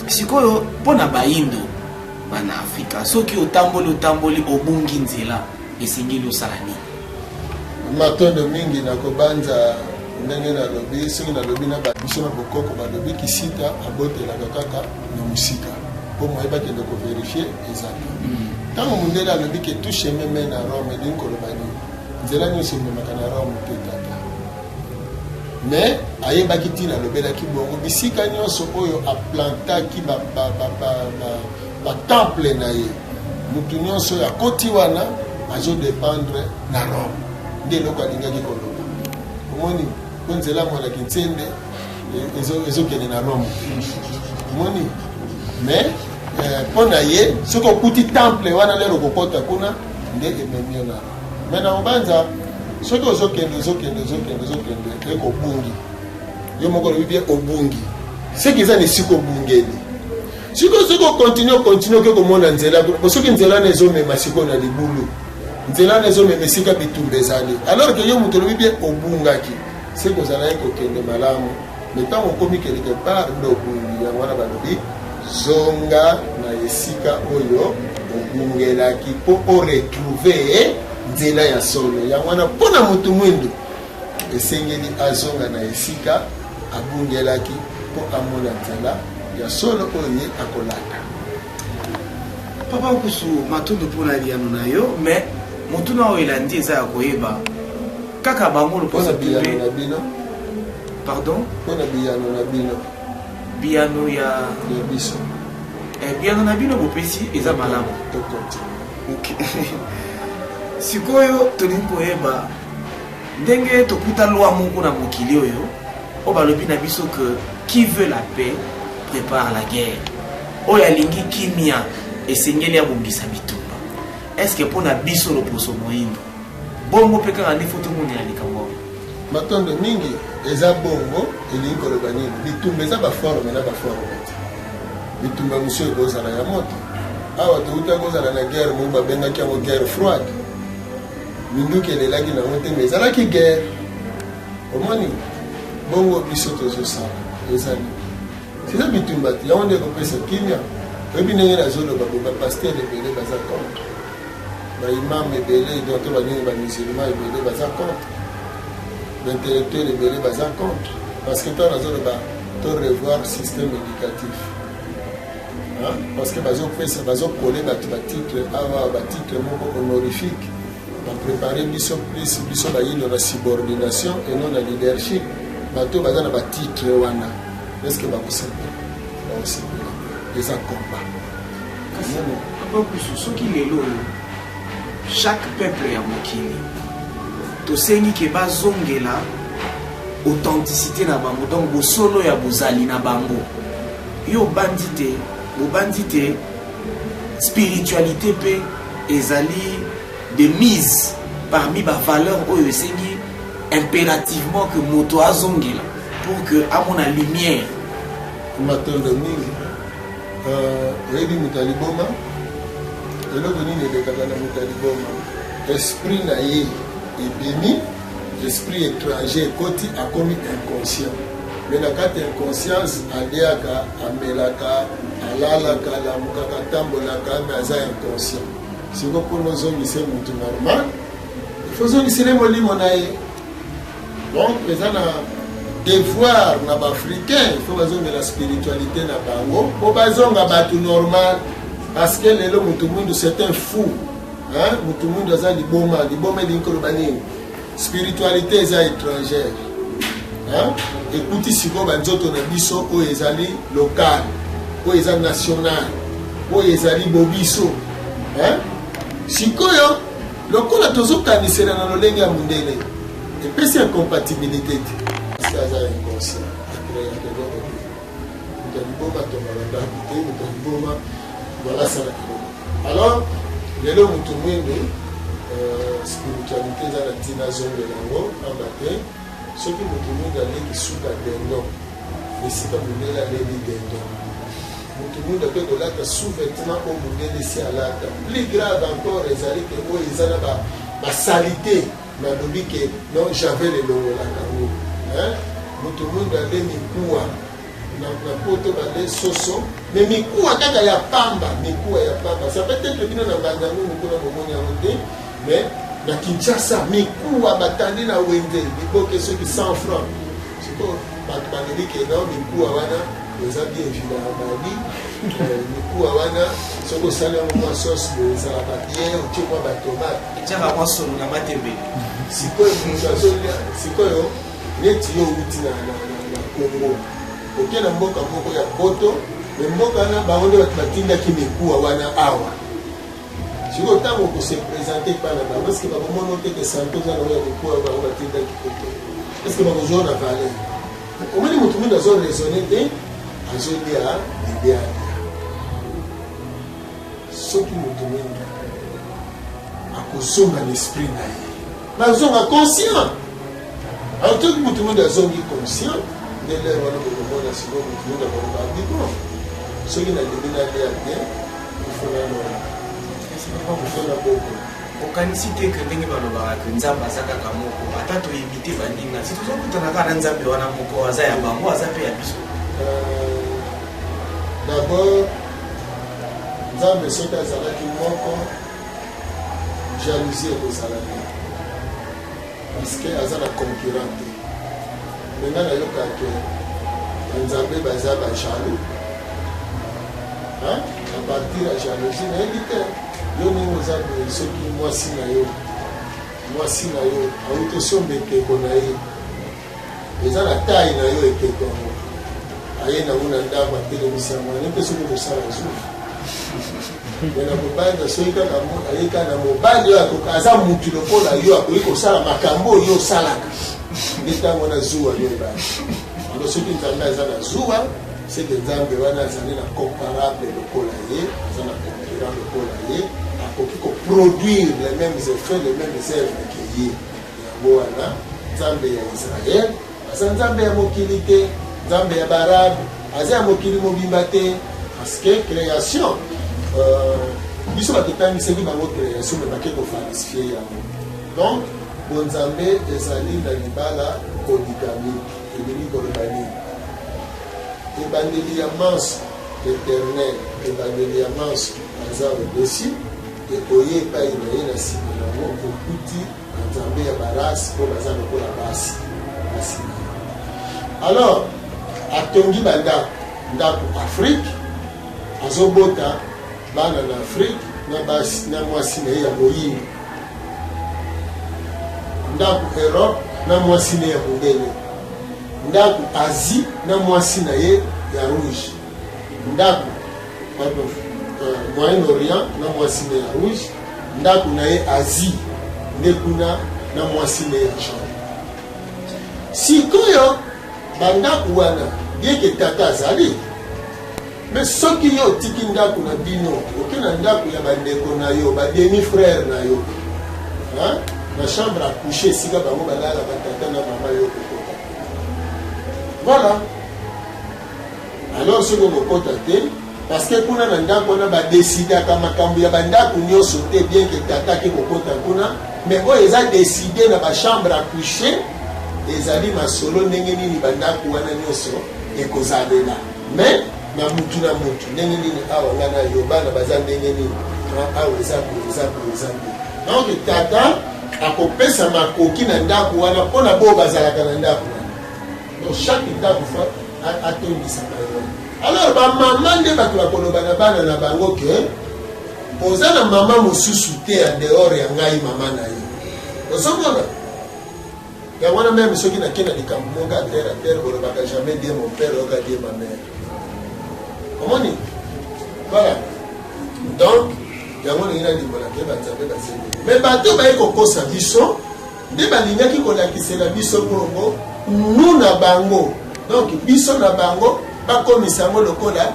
sikoyo mpo na bayindo bana Afrika soki otamboli obungi nzela esengeli osala nini matondo mingi na kobanza ndenge na lobi soki na lobi na biso na bokoko balobi kisita abotelaka kaka na musika mpo moyeba kende koverifie ezali ntango mondele alobi ke tu chemin me na Rome elingi koloba nini nzela nyonso ememaka na Rome te tata mais ayebaki ntina alobelaki bongo bisika nyonso oyo aplantaki batemple na ye mutu nyonso oyo akoti wana azodépendre na Rome nde eloko alingaki koloba omoni po nzela monaki ntsende ezokende na Rome omoni mais mpo na ye soki okuti temple wana lero kokota kuna nde ememio na Rome mais na mobanza soki ozokende ekobungi yo moko lobi bien obungi seki eza na esika obungeli soki okontinue oke komona nzela soki nzela wana ezomema sikoyo na libulu nzela wana ezomema esika bitumba ezali alors ke yo moto lobi bien obungaki seki ozala ye kokende malamu mais ntango okomi quelque part nde obungi yango wana balobi zonga na esika oyo obungelaki mpo oretrouve nzela ya solo yango wana mpona motu mwindu esengeli azonga na esika abungelaki mpo amona nzela ya solo oyo ye akolanda papa Kusu matondo mpona liano na yo mais motuna oyo elandi eza ya koyeba kaka bango loposa biyano na bino pardon mpona biyano na bino biyano ya biso biyano na bino bopesi eza malamu tokonti sikoyo tolingi koyeba ndenge tokuta lwa moko na mokili oyo oyo balobi na biso que qui veut la paix prépare la guerre oyo alingi kimia esengeli abongisa bitumba est-ce que mpona biso loposo moyindo bongo mpe kaka nde foto moni ya likambo matondo mingi eza bongo elingi koloba nini bitumba eza baforme na baforme te bitumba mosu ekozala ya moto awa touta kozala na guerre mo babengaki yango guerre froide minduki elelaki nango te mais ezalaki guerre omoni bongo biso tozosala ezali siza bitumba te yango nde kopesa kimia oyebi ndenge nazoloba bo bapaster ebele baza contre baimam ebele donto baningi bamusulman ebele baza contre baintellectuel ebele baza contre parce que to nazoloba to revoir système éducatif parce que bazopesa bazokole bato batitre awa batitre moko honorifique bapréparer biso plus biso bayindo na subordination et non na leadership bato baza na batitre wana eske bakosepela eza combat kasi papa Kusu soki lelo oyo chaque peuple ya mokili tosengi ke bazongela authenticité na bango donc bosolo ya bozali na bango yo bobandi te spiritualité pe ezali de mise parmi bavaleur oyo esengi impérativement que moto azongela pour que amona lumière matondo mingi oyebi moto aliboma eloko nini elekaka na moto aliboma esprit na ye ebimi esprit étranger côté a commis inconscient. Mais la carte inconscience aliaka amelaka alalaka lamukaka tambolaka mais aza inconscient. Si vous pour nos hommes c'est mutu normal, il faut que c'est les molimo nae. Donc les gens devoir na africain, il faut que la spiritualité na bango, pour bazonga batu normal parce que les hommes tout le monde c'est un fou. Hein, tout le monde a liboma d'inkolobani. Spiritualité est étrangère. Hein? Écoutez si vous avez un biso ou ezali local, ou ezali national, ou ezali bobiso. Hein? Si vous avez lokola tozo kanisera na lolenge ya mundele. Et puis c'est incompatibilité. C'est inconscient. Voilà ça. Alors, les gens ont spiritualité dans la tina zone de l'ango, en bataille, ceux qui ont allé sous la dendon, mais si tu as allé dendon. Tout le monde a fait sous-vêtement au modèle ici à l'ata. Plus grave encore, les alliés que moi, ils ont la salité. Mais que non, j'avais les lois là. Tout le monde a fait mikoua. Na poto balé soso. Mais mikoua, quand il y a pamba, mikoua, il y a pamba. Ça peut être que nous avons bandamou, nous avons mais na Kinshasa, mikoua, batandi na wende. Il faut que ceux qui 100 francs. C'est quoi? Pas de dire que non, mikoua, wana. Les habits évidents à Bali, du coup, à Wana, ce que ça a moins sauce de salapatier, ou tu vois, la tomate. Tu as un son à Matébe. Si quoi, c'est quoi, les tuyaux outils dans le Congo. Auquel un mot comme il y a photo, le mot qu'on a, on doit matinda qui me court à Wana Awa. Si autant on se présenter par là-bas, parce que va vraiment noter que Santos a le coup à Matinda qui photo. Est-ce que va vous en avaler? Au moins, tout le monde a raisonné. Azoli a l'idée. Ce qui nous demande à consommer l'esprit naïf. Mais nous sommes conscients. En tout cas, tout le monde est conscient. Dès lors, on a besoin de tout le monde a besoin de ceux qui n'ont pas bien, il faut la okanisite ke ndenge balobaka ke nzambe aza kaka moko ata toyebite bandinga si tozokutana kaka na nzambe wana moko aza ya bango aza mpe ya biso. D'abord, nzambe soki azalaki moko jalousie ekozalaki parce que aza na concurrent te. Menga nayoka ke nzambe baza bajaloux à partir ya jalousie nayebi te yo ndenge oza boye soki mwasi na yo awuti osomba ekeko na ye eza na taille na yo ekeko yango aye na una ndako atelemisa mwana mpe soki kosala zuri me na mobali na soki kaka aye kaka na mobali oyo akoka aza mutu lokola yo akoki kosala makambo oyo osalaka nde ntango wana zuwa yo ebali alo soki nzambe aza na zuwa seke nzambe wana azali na comparable lokola ye aza na concurrent lokola ye akoki koproduire les mêmes effets les mêmes œuvres ke ye yango wana nzambe ya Israel aza nzambe ya mokili te nzambe ya barabe aza ya mokili mobimba te parce que création biso batotangisaki bango création me bake kofalsifie yango donc bonzambe ezali na libala polygamie elingi koloba nini ebandeli ya manso éternel ebandeli ya manso aza obesi ekoye epai na ye na nsima yango okuti banzambe ya barasi mpo baza lokola basi alors atongi ndako Afrique azobota bana na Afrique na mwasi na ye ya moyindo ndako Europe na mwasi na ye ya mondele ndako Asie na mwasi na ye ya rouge ndako Moyen-Orient na mwasi na ya rouge ndako na ye Asie nde kuna na mwasi na ye ya jaune sikoyo bandako wana bieke tata azali mais soki yo otiki ndako na bino oke na ndako ya bandeko na yo bademi frère na yo na chambre à coucher esika bango balala batata na mama yo kokota voilà alors soki okokota te parce que kuna na ndako wana badesidaka makambo ya bandako nyonso te bien ke tata ke kokota kuna mais oyo eza décidé na bachambre à coucher ezali masolo ndenge nini bandako wana nyonso ekozalela mais na mutu ndenge nini awa nga na yo bana baza ndenge nini awa eza donc tata akopesa makoki na ndako wana mpona bo bazalaka na ndako wana donc chaque ndako fa atondisaka yo alors bamama nde bato bakoloba na bana na bango ke oza na mama mosusu te ya dehors ya ngai mama na ye ozomona yango wana meme soki nakenda likambo moko a terre bolobaka jamais die mon père oka die ma mère omoni voilà donc yango ndenge nalimbola mpe banzambe basengeli mais bato baye kokosa biso nde balingaki kolakisela biso bongo nu na bango donc biso na bango bakomisa yango lokola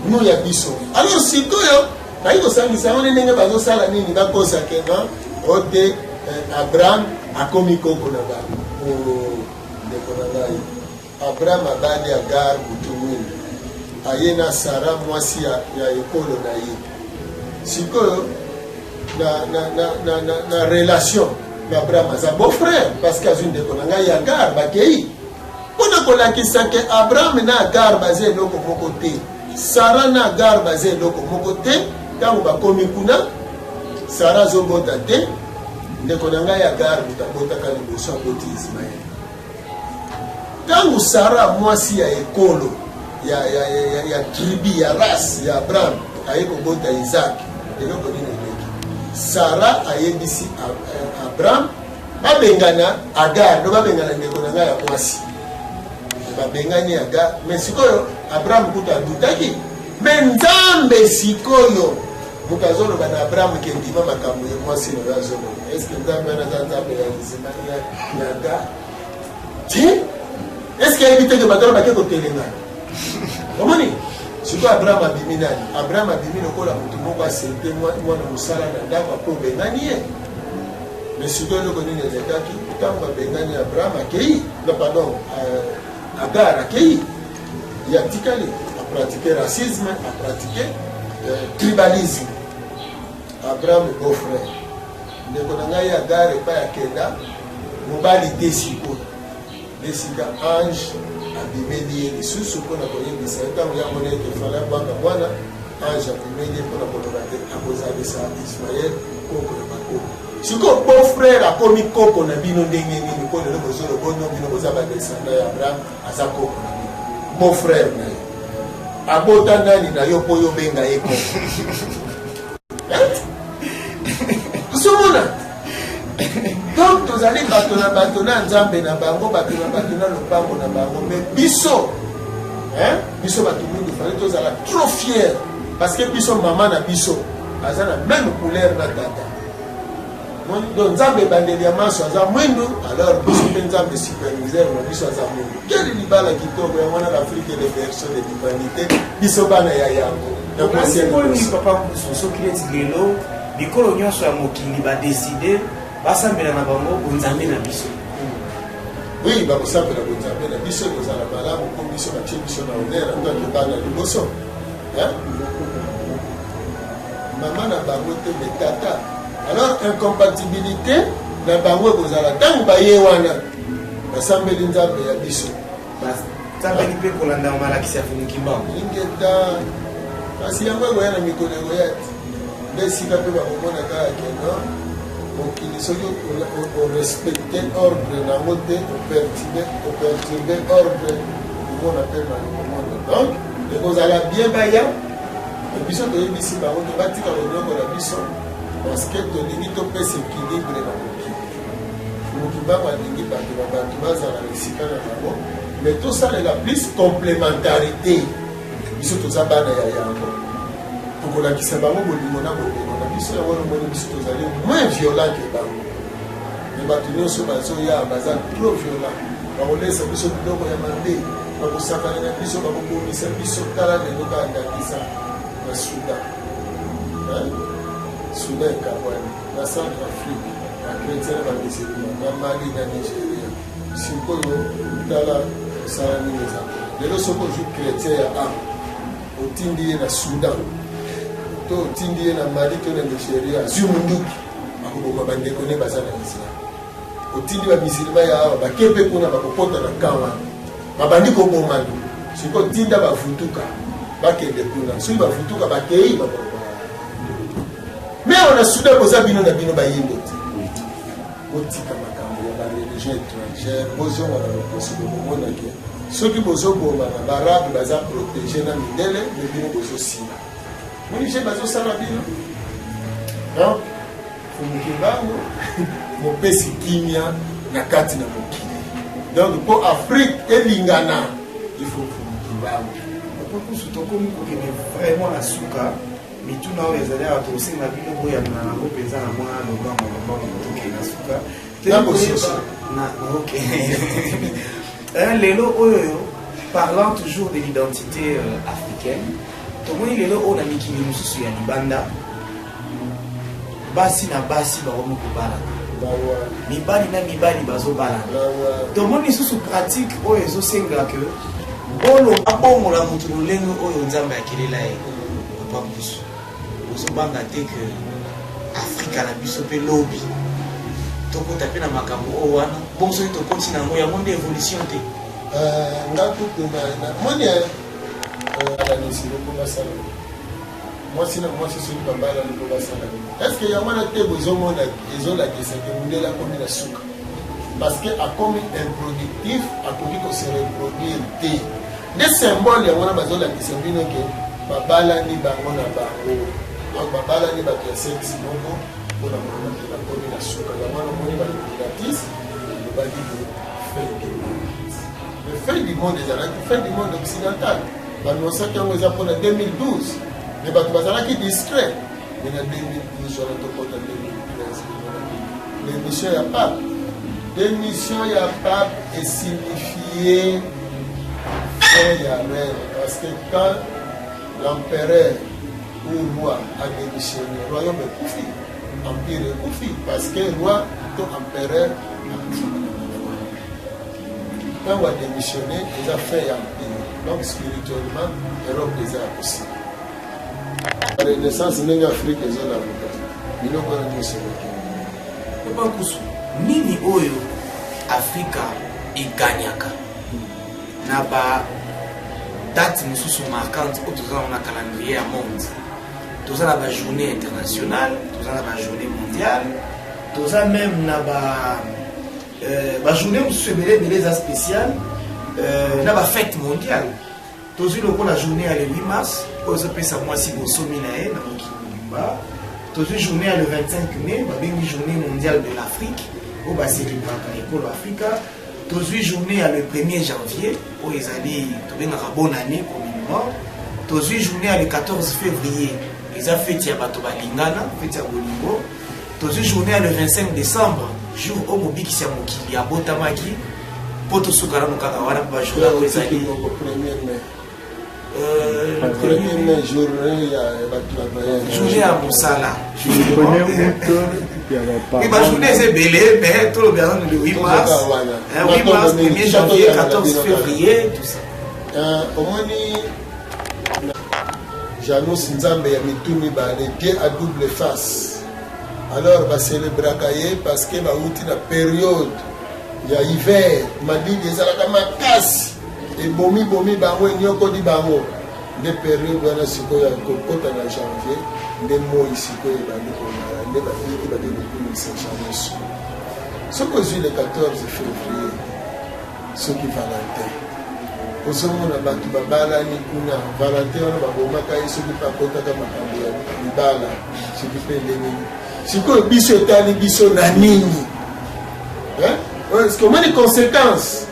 nu ya biso alors sikoyo bayi kosangisa yango ndenge bazosala nini bakosa kema ote Abraham akomi koko na bango ndeko na ngai Abraham abali Agar butu mwini aye na Sara mwasi ya ekolo na ye sikoyo na relation na Abraham aza beau frère parce que azwi ndeko na ngai Agar bakei mpona kolakisa ke Abraham na Agar baza eloko moko te Sara na Agar baza eloko moko te ntango bakomi kuna Sara azobota te ndeko na ngai Agar mutabotaka liboso aboti Ismael ntango Sara mwasi ya ekolo ya tribi ya race ya Abraham aye kobota Isaac eloko nini eleki Sara ayebisi Abraham babengana Agar ndo babengana ndeko na ngai ya mwasi babengani Agar mais sikoyo Abraham kuta adutaki mais Nzambe sikoyo mukazoloba na Abraham ke ndima makambo ya mwasi na azoloba est-ce que Nzambe anaza Nzambe ya Ismael ya Agar est-ce que évite que batalo bake kotelengana omoni sikoyo Abraham abimi nani Abraham abimi lokola mutu moko asente mwana mosala na ndako apo bengani ye mais sikoyo eloko nini elekaki ntango babengani Abraham akei non pardon Agar akei ya tikali apratiquer racisme apratiquer tribalisme Abraham beau frère ndeko na ngai Agar epai akenda mobali te sikoyo desika ange abimeli ye lisusu mpona koyebisa ntango yango neke fala bwaka mwana ange abimeli ye mpona koloba te akozalisa Ismael koko na bakoko sikoyo beau frère akomi koko na bino ndenge nini mpo lelo bozolobono bino boza badesanda ya Abraham aza koko na bino beau frère na ye abota nani na yo mpo yobenga ye koko tosomona donc tozali bato na Nzambe na bango bato na lopango na bango mais biso bato mingi fali tozala trop fier parce que biso mama na biso aza na même couleur na tata donc Nzambe ebandeli ya maso aza mwindu alors biso mpe Nzambe superviseur na biso aza mwindu keli libala kitoko yango na l'Afrique et les versions de l'humanité biso bana ya yango papa soki neti lelo bikolo nyonso ya mokili badeside basambela na bango bonzambe na biso oui bakosambela bonzambe na biso ekozala malamu mpo biso batie biso na honneur ntango bana liboso mama na bango te me tata alors incompatibilité na bango ekozala ntango baye wana basambeli Nzambe ya biso basambeli mpe kolanda malakisi ya fumukimbango ingeta kasi yango ekoya na mikolo ekoya te nde esika mpe bakomona kaka keno mokili soki orespecte ordre nango te operturbe ordre omona mpe bakomona donc ekozala bien baya biso toyebisi bango te batika koloko na biso parce que tolingi topesa équilibre na mokili bango alingi bato bazala na esika na bango mais tosalela plus complémentarité biso toza bana ya yango tokolakisa bango bolingo na bolingo na biso yango nomoni biso tozali moins violent ke bango me bato nyonso bazoya baza trop violent bakolesa biso biloko ya mabe bakosakana na biso bakobomisa biso tala lelo bandakisa na Soudan ekabwani na Centre Afrique bakretien na bamusulma na Mali na Nigeria sikoyo tala osala nini eza lelo soki ozwi chrétien ya ame otindi ye na Soudan to otindi ye na Mali to na Nigeria azwi munduki akoboma bandeko ne baza na misila otindi bamisilima ya awa bakepe kuna bakokota na camp wana babandi kobomana siko tinda bafutuka bakende kuna soki bafutuka bakei mais on a soudain koza bino na bino bayimbo te otika makambo ya bareligion étrangère bozongana lokosi bomonake soki bozobomana barabe baza protégé na mindele me bino bozosila monishe bazosala bino donc fumuki bango mopesi kimia na kati na mokili donc mpo afrique elingana il faut fumuki bango kusu tokomi kokende vraiment na suka mituna oyo ezali awa tokosenga bino boyamina nango mpenza na mwa lobamo toke na suka lelo oyo parlant toujours de l'identité africaine tomoni lelo oyo na mikili mosusu ya libanda basi na basi bakomi kobalana mibali na mibali bazobalana tomoni lisusu pratique oyo ezosenga ke oloba bongola motu lolenge oyo nzambe akelela ye papa busu ozobanga te ke afrika na biso mpe lobi tokota mpe na makambo oyo wana bongo soki tokoti nango yango nde évolution te moni alanisi lokobasala mwasi na mwasi soki bambala lokobasala est ce que yango wana te bozomona ezolakisa ke mundele akomi na suka parce que akomi improductif akoki kose reproduire te nde symbole yango wana bazolakisa bino ke babalani bango na bango babalani bato ya sexe moko mpona mona ke bakomi na suka yango wana omoni balokulatise lobaki de le fait du monde ezalaki fait du monde occidental banosaki yango eza mpona 2012 me bato bazalaki discret me na 2012 wana tokota 2013 l'émission ya pape l'émission ya pape esignifie frère ya reine parce que quand l'empereur ou roi a démissionné royaume ekufi empire ekufi parce que roi to empereur akufi ntango adémissionné eza fin ya empire donc spirituellement Europe eza ya possible renaissance ndenge afrique ezolamuka biloko wana nyonso papa kusu nini oyo afrika eganyaka na ba date mosusu marquante oyo toza na calendrier ya monde toza na bajournée internationale toza na bajournée mondiale toza même na bajournée mosusu ebele eza spéciale na bafête mondiale tozwi lokola journée ya le 8 mars oyo ezopesa mwasi bosomi na ye na mokili mobimba tozwi journée ya le 25 mai babengi journée mondiale de l'Afrique oyo baselibraka ekolo afrika tozwi journée ya le 1er janvier oyo ezali tobengaka bonne année communément tozwi journée ya le 14 février eza feti ya bato balingana feti ya bolingo tozwi journée ya le 25 décembre jour oyo mobikisi ya mokili abotamaki mpo tosukana no kaka wana mpo bajournée oyo ezali journée ya mosala bajournée eza ebele mais tolobi yango le 8 mars 8 mars 1er janvier 14 février tout ça omoni Janus Nzambe ya mitu mibale pied à double face alors bacélébraka ye parce que bauti na période ya hiver malili ezalaka makasi ebomi bango enyokoli bango nde période wana sikoyo kokota na janvier nde moi sikoyo ebandi komala nde bafiki badelokumisa janus soki ozwi le 14 février soki valentin ozomona bato babalani kuna valentin wana babomaka ye soki bakotaka makambo ya libala soki mpe ndenge sikoyo biso etali biso na nini omoni conséquence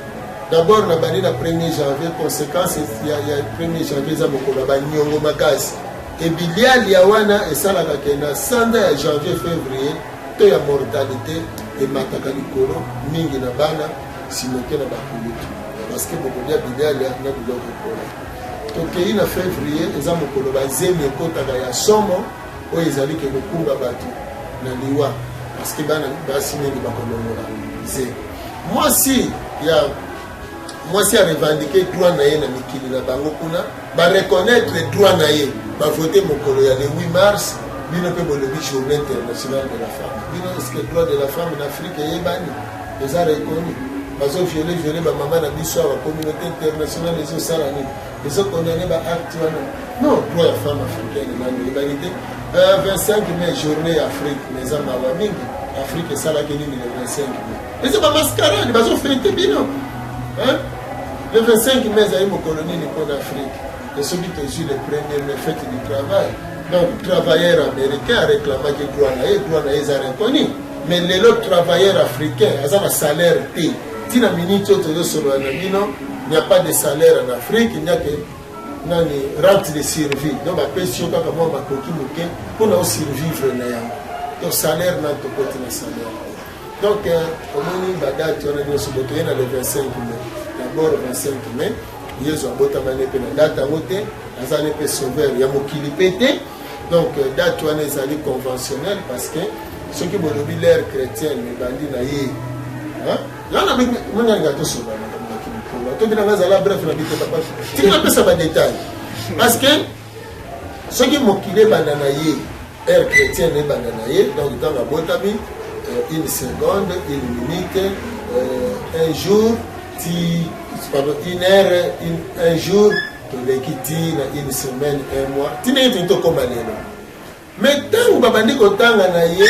d'abord na bandi na 1er janvier conséquence ya 1er janvier eza mokolo ya baniongo makasi ebiliali ya wana esalaka ke na sanda ya janvier février to ya mortalité emataka likolo mingi na bana simoke na bakulutu parce que bokolia biliali na biloko ekola tokei na février eza mokolo bazemi ekotaka ya somo oyo ezali ke kokunga bato na liwa parce que bana basi mingi bakolongola zemi mwasi arevendike droit na ye na mikili na bango kuna bareconnaître droit na ye bavote mokolo ya le 8 mars bino pe bolobi journée internationale de la femme bino est-ce que droit de la femme en Afrique eyebani eza reconnu bazo violé ba mama na biso la communauté internationale ezosala nini ezokondamne ba acte wana non droit ya femme africaine nani eyebani te 25 mai journée ya Afrique mais eza mawa mingi Afrique esalaki nini le 25 mai eza ba mascarade bazofete bino le 25 mai ezali mokolo nini mpona Afrique et soki tozwi le premier fête du travail donc travailleur américain aréclamaki droit na ye eza reconnu mais lelo travailleur africain aza na salaire te tina minute oyo tozosolola na bino il n'y a pas de salaire en Afrique il n'y a que nani rente de survie donc bapesi yo kaka mwa makoki moke mpona osurvivre na yango donc salaire na tokoti na salaire donc omoni badate wana nyonso botoye na le 25 mai d'abord 25 mai yesu abotamani mpe na date yango te aza ne mpe sauveur ya mokili mpe te donc date wana ezali conventionnel parce que soki bolobi l'ère chrétienne ebandi na ye yana monyalinga tosobana tokina azala bref na bite papa tiki napesa badetail parce que soki mokili ebanda na ye ère chrétienne ebanda na ye donc ntango abotami une seconde une minute un jour une heure un jour toleki tina une semaine un mois tina yeti tokoma lelo mais ntango babandi kotanga na ye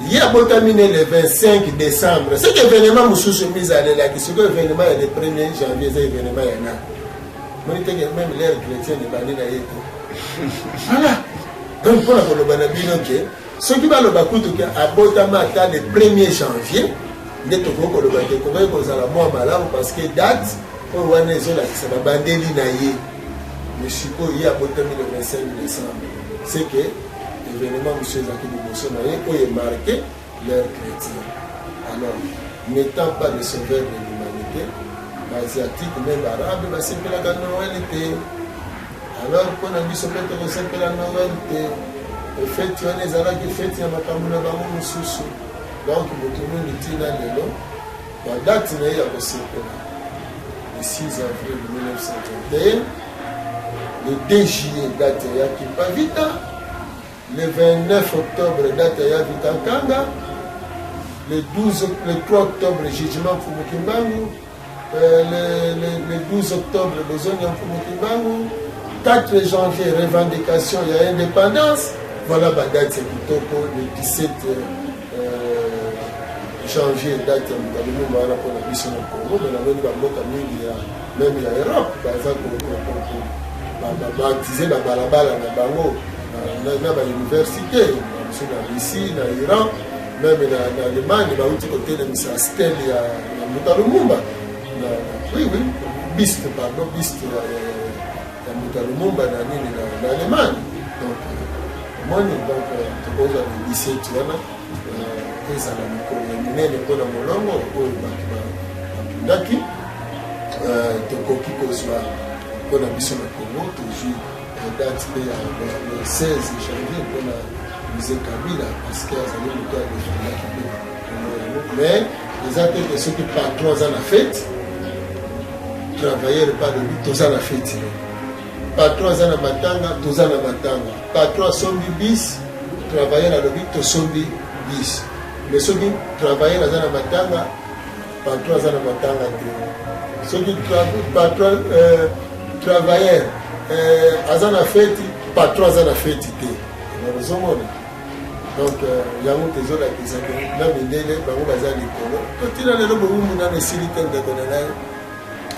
ye abotami ne le 25 décembre c'est que événement mosusu mizalelaki soki événement ya le 1er janvier eza événement ya na moni teke même l'ère chrétienne ebandi na ye te voilà donc mpona koloba na bino ke soki baloba kutuke abotama ata le 1er janvier nde tokoki koloba te kokoki kozala mwa malamu parce que date oyo wana ezolakisa babandeli na ye mais sikoyo ye abotami le 25 décembre c'est que événement mosusu ezalaki liboso na ye oyo emarke l'ère chrétienne alors n'étant pas le sauveur de l'humanité baasiatique même barabe basepelaka noel te alors mpona biso mpe tokosepela noel te efeti wana ezalaki feti ya makambo na bango mosusu donc moto mingi ntina lelo badate na ye ya kosepela le 6 avril 1931 le 2 juillet date eyaki Pavita le 29 octobre date ya Vitankanga le 3 octobre jugement Mfumukimbangu le 12 octobre besogne Mfumukimbangu 4 janvier revendication ya indépendance voilà badate ya kitoko le 17 janvier date ya Mutalumumba wana mpona biso na Congo mais namoni bamboka mingi ya même ya Europe baza baptize babalabala na bango na bauniversité biso na Russie na Iran même na Allemagne bauti kotelemisa stele ya Mutalumumba oui biste ya Mutalumumba na nini na Allemagne donc moni donc tokoza le 17 wana ezala mikolo ya minene mpona molongo oyo bato bakundaki tokoki kozwa mpona biso na Congo tozwi date mpe ya le 16 janvier mpona mise Kabila parce que azali moto adefendaki mpe mais eza te ke soki patron aza na fete travailleur balobi toza na fete patron aza na matanga toza na matanga patron asombi bis travailleur alobi tosombi bis mais soki travailleur aza na matanga patron aza na matanga te soki patron travailleur aza na feti patron aza na feti te ozomona donc yango tezolakisa ke na mindele bango baza likolo totina lelo bowumbu nano esili te ndeko na ngai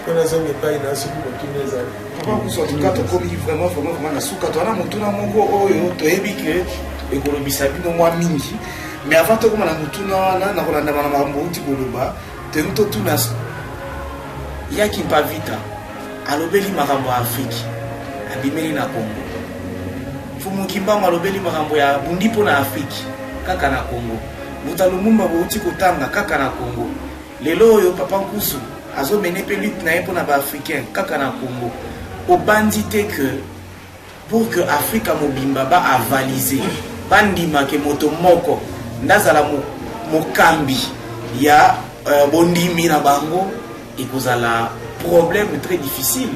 mpona zonga epai na soki motuna ezali en tokomi vraiment na suka towana motuna moko oyo toyebi ke ekolobisa bino mwa mingi mais avant tokoma na motuna wana na kolandama na makambo outi koloba toyebi totuna yaki Pavita alobeli makambo ya Afrique abimeli na Congo Mfumukimbangu alobeli makambo ya bundi mpona Afrique kaka na Congo Mutalumumba bouti kotanga kaka na Congo lelo oyo Papa Nkusu azomene mpe lutte na ye mpona baafricain kaka na Congo obandi te que pour que Afrique mobimba baavalize bandima ke moto moko ndazala mokambi ya bondimi na bango ekozala problème très difficile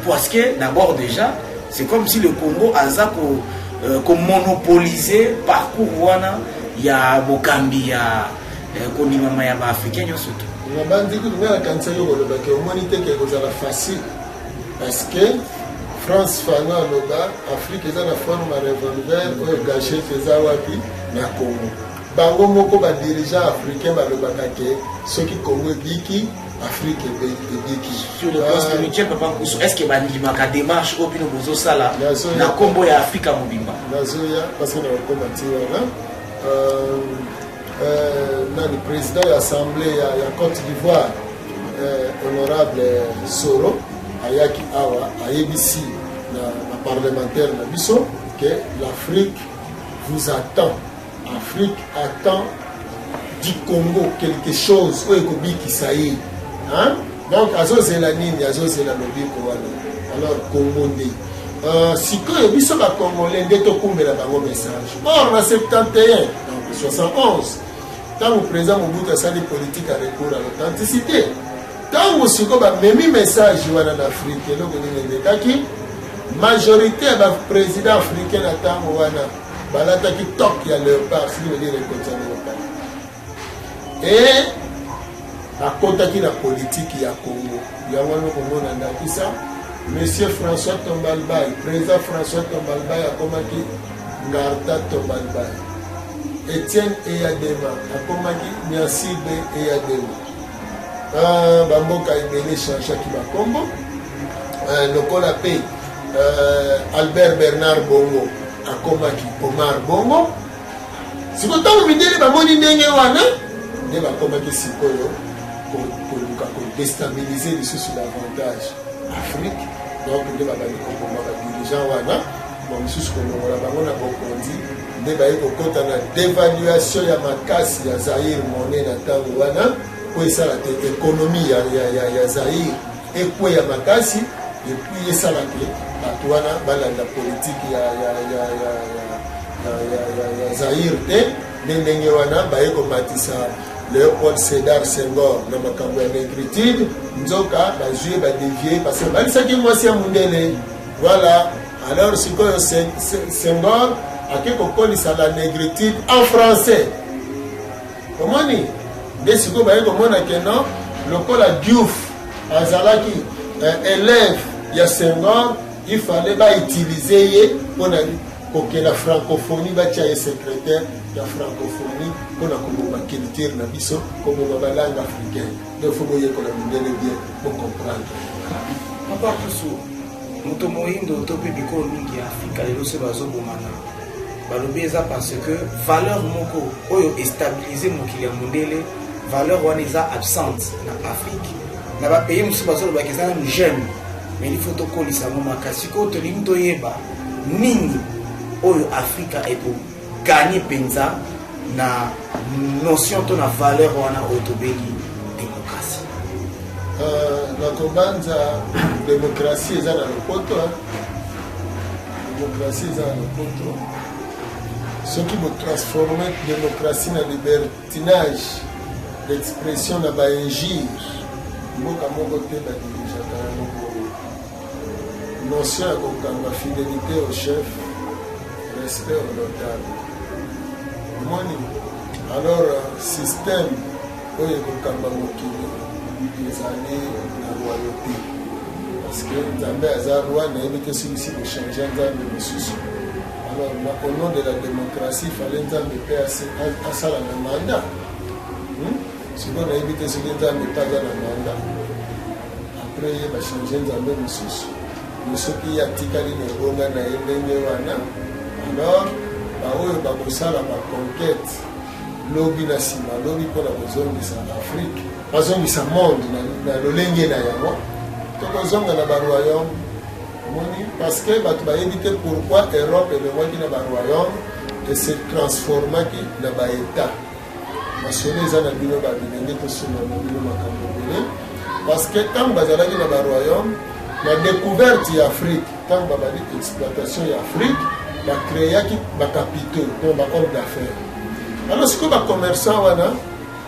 parce que d'abord déjà c'est comme si le Congo azako monopoliser parcours wana ya bokambi ya konimama ya baafricain nyonso to nabandi kutunga kanisa yo kolobaki omoni te ke kozala facile parce que France fano aloba Afrique eza na forme ya revolver oyo gachete eza wapi na Congo bango moko badirigeant africain balobaka ke soki Congo ebiki Afrique ebiki sur le plan spirituel papa Nkusu est-ce que bandimaka démarche oyo bino bozosala na kombo ya Afrika mobimba nazoya parce que na okoma ti wana le président de l'Assemblée ya Côte d'Ivoire, honorable Soro, ayaki awa, ayebisi na parlementaire na biso, que l'Afrique vous attend. L'Afrique attend du Congo quelque chose, où ekobi kisaï. Hein? Donc, azozela nini, azozela lobiko wana. Alors, Congo nde. Sikoyo biso ba Congolais nde tokumbela bango message. Or, na 71, donc 71, tant que président Mobutu a sali politique à recours à l'authenticité. Tant que siko ba memi message wana na Afrique, eloko nini ndekaki majorité ya président africain na tango wana balataki tok ya léopard, si veut dire récolte léopard. Et akotaki na politique ya Congo. Yango no komona ndakisa Monsieur François Tombalbaye, président François Tombalbaye akomaki Ngarta Tombalbaye. Etienne Eyadema akomaki Nyasibe Eyadema. Bamboka ebele changeaki bakombo. Lokola pe Albert Bernard Bongo akomaki Omar Bongo. Sikotango mindele bamoni ndenge wana nde bakomaki sikoyo koluka kodestabiliser lisusu davantage Afrique. Donc nde babali kokoma badirigeant wana bamisusu kolongola bango na bokonzi nde baye kokota na dévaluation ya makasi ya Zaire monnaie na ntango wana po esala te économie ya Zaire ekweya makasi epuis esala te bato wana balanda politike ya Zaire te nde ndenge wana baye komatisa Léopold Sédar Senghor na makambo ya négritude nzoka bazwi badévier parce que balisaki mwasi ya mundele. Voilà, alors sikoyo Senghor ake kokolisa la négritude en français. Komoni nde sikoyo baye komona ke non lokola Diouf azalaki élève ya Senghor, il fallait ba utiliser ye pona kokela francophonie batia ye secrétaire ya francophonie pona komoma culture na biso komoma balangue africaine. Donc faut boye kola mundele bien pour comprendre. Papa Nkusu moto moyindo to pe bikolo mingi ya Afrika lelo se bazobomana balobi eza parce que valeur moko oyo estabiliser mokili ya mundele valeur wana eza absente na Afrique na bapays mosusu bazoloba eza nanu jeune mais il faut tokolisa ngo makasi ko tolingi toyeba nini oyo Afrika eko gagner penza na notion to na valeur wana oyo tobeli démocratie. Na kobanza démocratie eza na lopoto, démocratie eza na lopoto. Soki bo transformer démocratie na libertinage d'expression na ba injure mboka moko te badirijaka yango boye. Notion ya kokamba fidélité au chef, respect au notable. Moni alors système oyo kokamba mokili ezali na royauté parce que Nzambe aza roi nayebi te soki kochange Nzambe mosusu. Alors au nom de la démocratie il fallait Nzambe mpe asala na mandat. Sikoyo nayebi te soki Nzambe mpe aza na mandat après ye bachange Nzambe mosusu me soki atikali na ebonga na ye ndenge wana alors baoyo bakosala baconquête lobi na nsima lobi mpona kozongisa Afrique bazongisa monde na lolenge na yango tokozonga na baroyaume moni parce que bato bayebi te pourquoi Europe elongwaki na baroyaume et se transformaki na baétat masolo eza na bino babilenge tosunga na bino makambo ebele parce que ntango bazalaki na baroyaume na découverte ya Afrique ntango babali exploitation ya Afrique bakreaki bacapitaux to bahomme d'affaires. Alors sikoyo bacommerçant wana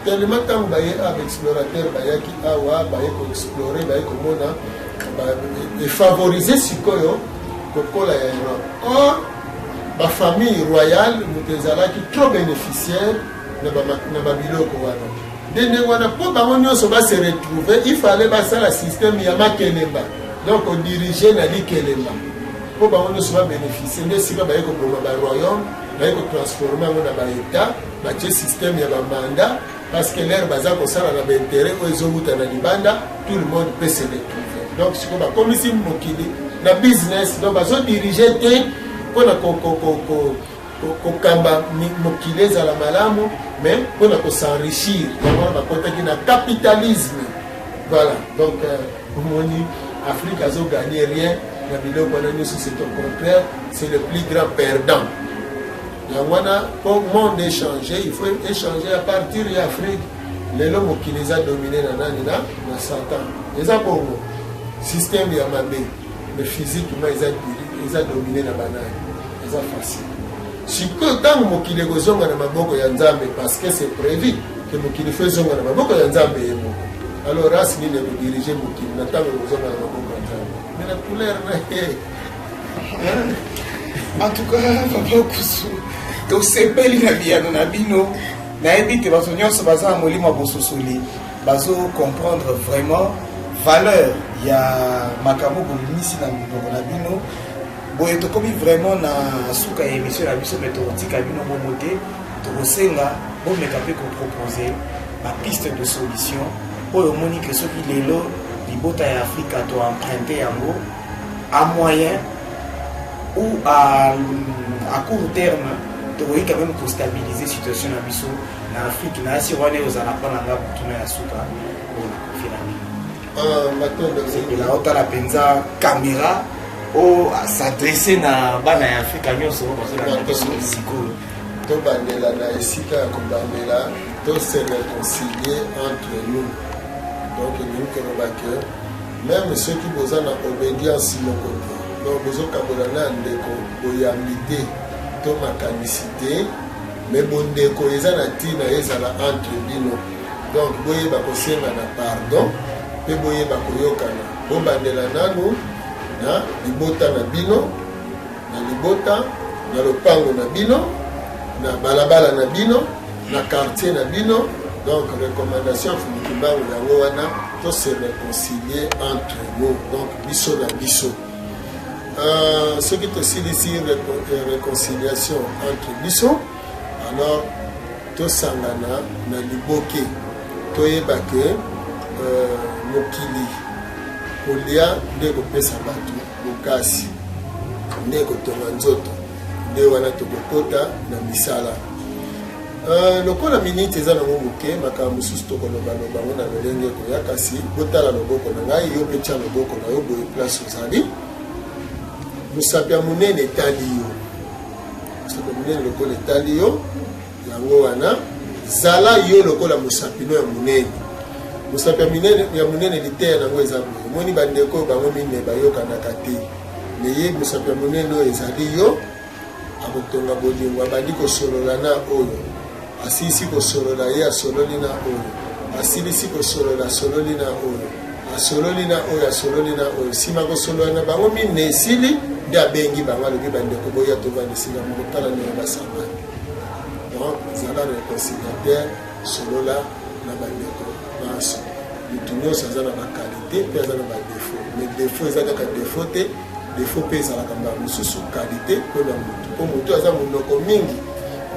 tellement ntango baye baexplorateur bayaki awa baye koexplore baye komona efavorize sikoyo kokola ya Europe. Or la famille royale nous qui trop bénéficiaire na babiloko wana dende wana po bango nyonso ba se retrouver il fallait basa la système ya makelemba donc on dirigeait na likelemba po bango nyonso ba bénéficier nde sika ba yeko boma ba royaume ba yeko transformer ngo na ba état ba tie système ya ba mandat parce que l'air baza ko sala na ba intérêt o ezobuta na libanda tout le monde peut se retrouver donc siko ba komisi mokili na business donc bazo diriger te pona kokamba mokili ezala malamu mais pona s'enrichir yango bakotaki na capitalisme voilà donc omoni Afrique azo gagner rien na biloko wana nyonso c'est au contraire c'est le plus grand perdant yango wana pour monde échanger il faut échanger à partir de Afrique lelo mokili eza dominé na nani na Satan eza bongo système ya mabe mais physiquement eza dominé na banani eza facile sikoyo ntango mokili ekozonga na maboko ya Nzambe parce que c'est prévu que mokili fe zonga na maboko ya Nzambe ye moko alors race nini ekodiriger mokili na ntango ekozonga na maboko ya Nzambe mais na couleur na ye en tout cas papa Okusu tosepeli na biyano na bino nayebi te bato nyonso baza na molimo ya bososoli bazo comprendre vraiment valeur ya makambo bolimisi na milongo na bino boye tokomi vraiment na suka ya émission na biso me tokotika bino bomo te tokosenga bomeka mpe kopropose bapiste de solution oyo omoni ke soki lelo libota ya afrika toemprunte yango à moyen ou à court terme tokoki quand même kostabiliser situation na biso na afrique na yasi wana ozala mpa na nga butuna ya suka oyo nakofi na bino la otala mpenza caméra o s'adresser na bana ya afrika nyonso bazolanda biso sikoyo tobandela na esika ya kobandela se réconcilier entre nous donc elingi koloba ke même soki boza na obédience moko te donc bozokabola na ndeko boyambi te to makanisi te mais bondeko eza na ntina ezala entre bino donc boyeba kosenga na pardon mpe boyeba koyokana bobandela nanu na libota na bino na libota na lopango na bino na balabala na bino na quartier na bino donc recommandation fumukibango yango wana to se réconcilier entre nous donc biso na biso soki tosilisi réconciliation entre biso alors tosangana na liboke toyeba ke mokili kolia nde kopesa bato bokasi nde kotonga nzoto nde wana tokokota na misala lokola minute eza nango moke makambo mosusu tokolobaloba ngo na lolenge ekoya kasi botala loboko na ngai yo mpe tia loboko na yo boye place ozali mosapi ya monene etali yo mosapi ya monene lokola etali yo yango wana zala yo lokola mosapino ya monene mosapi ya monene liteya nango eza boye omoni bandeko oyo bango mine bayokanaka te meye mosapi ya monene oyo ezali yo akotonga bolingo abandi kosolola na oyo asilisi kosolola ye asololi na oyo asilisi kosolola asololi na oyo asololi na oyo asololi na oyo nsima kosolola na bango mine esili nde abengi bango alobi bandeko boya tovandisika mokotala neo basambani donc zala réconciliateur solola na bandeko nyonso mutu nyonso aza na bakalite mpe aza na badefo mais defo eza kaka defo te defo mpe ezalaka mbala mosusu kalite mpona mutu mpo motu aza monoko mingi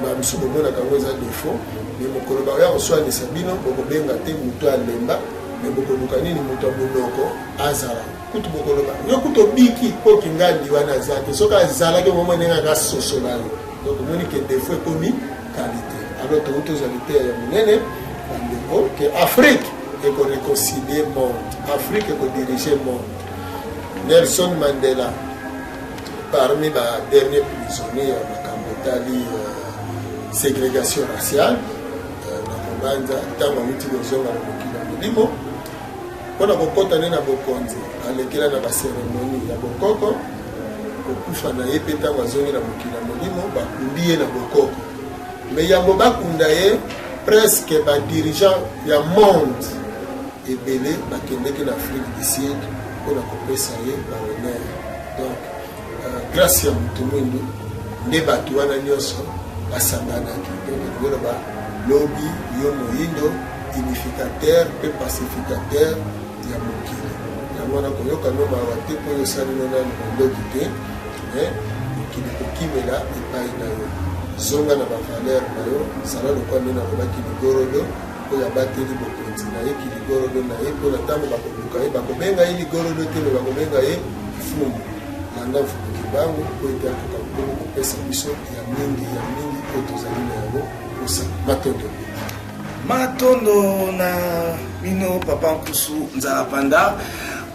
mbala mosusu bomonaka yango eza defo mais mokolo baoya koswanisa bino bokobenga te mutu alemba mais bokoluka nini mutu ya monoko azala kutu bokoloba yo kutu obiki mpo kingandi wana aza te soki azalaki momo ndenge akasosola yo donc omoni ke defo ekomi kalite alors touti ozali te ya monene bandeko ke afrique ekoréconcilie monde afrique ekodirige monde Nelson Mandela parmi ba dernier prisonnier ya makambo etali ségrégation raciale na kobanza ntango amuti kozonga na mokili ya molimo mpona kokota nde na bokonzi alekela na baseremoni ya bokoko kokufa na ye mpe ntango azongi na mokili ya molimo bakundi ye na bokoko me yango bakunda ye presque badirigant ya monde ebele bakendeki na afrique du sud mpona kopesa ye bahonneur donc grâce ya motu mwindu nde bato wana nyonso basanganaki. Donc ba lobi yo moyindo unificateur pe pacificateur ya mokili. Yango na koyoka no mawa te po yo sali no na lobi te, mokili kokimela epai na yo. Zonga na bavaleur na yo, sala lokwa nde na lobaki ligorodo, oyo abateli bokonzi na ye kiligorodo na ye, mpona ntango bakoluka ye bakobenga ye ligorodo te, me bakobenga ye fumu. Landa fumu kibango oyo ete akoka kongo kopesa biso ya mingi oyo tozali na yango kosa matondo. Matondo na bino papa Nkusu Nzala Panda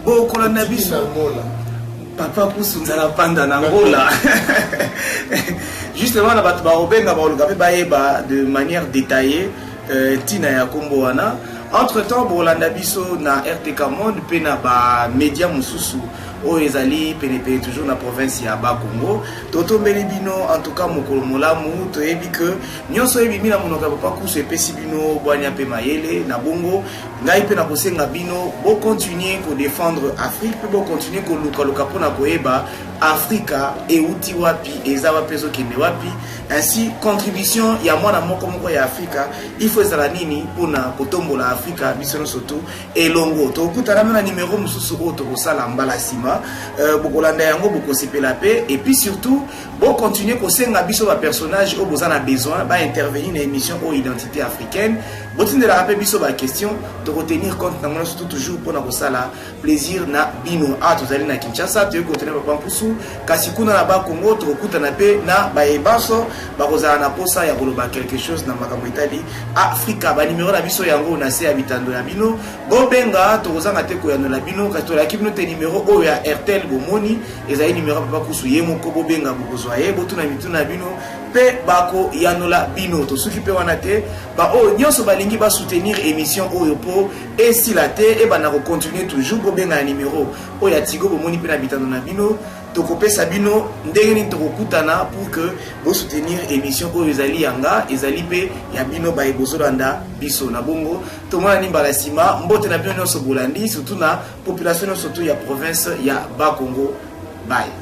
bokolanda biso ngola. Papa Nkusu Nzala Panda na ngola. Justement, de manière détaillée, Tina ya Kombo wana. Entre-temps, Bolanda Biso na RTK Monde, pena ba média mususu o ezali pénétrer toujours na province ya Bakongo. Toto Melibino, en tout cas mokolo molamu, to ebi que nyonso ebi mina monoka papa Nkusu epesi bino bwanya pe mayele na bongo. Ngai pe na kosenga bino bo continuer ko défendre Afrique, pe bo continuer ko luka pona ko eba Afrika e uti wapi ezawa peso kende wapi. Ainsi contribution ya mwana moko ya Afrika il faut ezala nini pona kotombola Afrika biso surtout elongo to kutana na numéro mususu oto kosala mbala sima bokolanda yango bokosepela pe et puis surtout bon continuer kosenga biso ba personnage o bozana besoin ba intervenir na émission o identité africaine botinde la rappeler biso ba question de retenir compte na mona surtout toujours pona kosala plaisir na bino tozali na Kinshasa to kotenir papa Nkusu kasi kuna na ba Congo to kutana pe na ba ebaso bakozala na posa ya koloba quelque chose na makambo etali Afrika ba numéro na biso yango na se habitando ya bino bobenga tokozanga te ko ya na bino kasi to la kibino te numéro o ya RTL bomoni ezali numéro papa Nkusu yemo ko bobenga bokozwa ye botuna mituna bino pe bako yanola bino to suki pe wana te ba o nyonso balingi ba soutenir émission oyo po esila te e bana ko continuer toujours bobenga numéro o ya Tigo bomoni pe na bitando na bino tokopesa bino ndenge nini tokokutana pour que bo soutenir émission oyo ezali yanga ezali pe ya bino ba ebozolanda biso na bongo tomona ni mbala sima mbote na bino nyonso bolandi surtout na population surtout ya province ya Bakongo. Bye.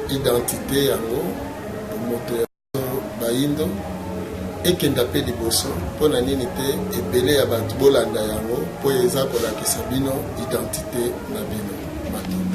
Identité yango moto ya bayindo ekenda pe liboso pona nini te ebele ya bato bolanda yango po eza kolakisa bino identité na bino.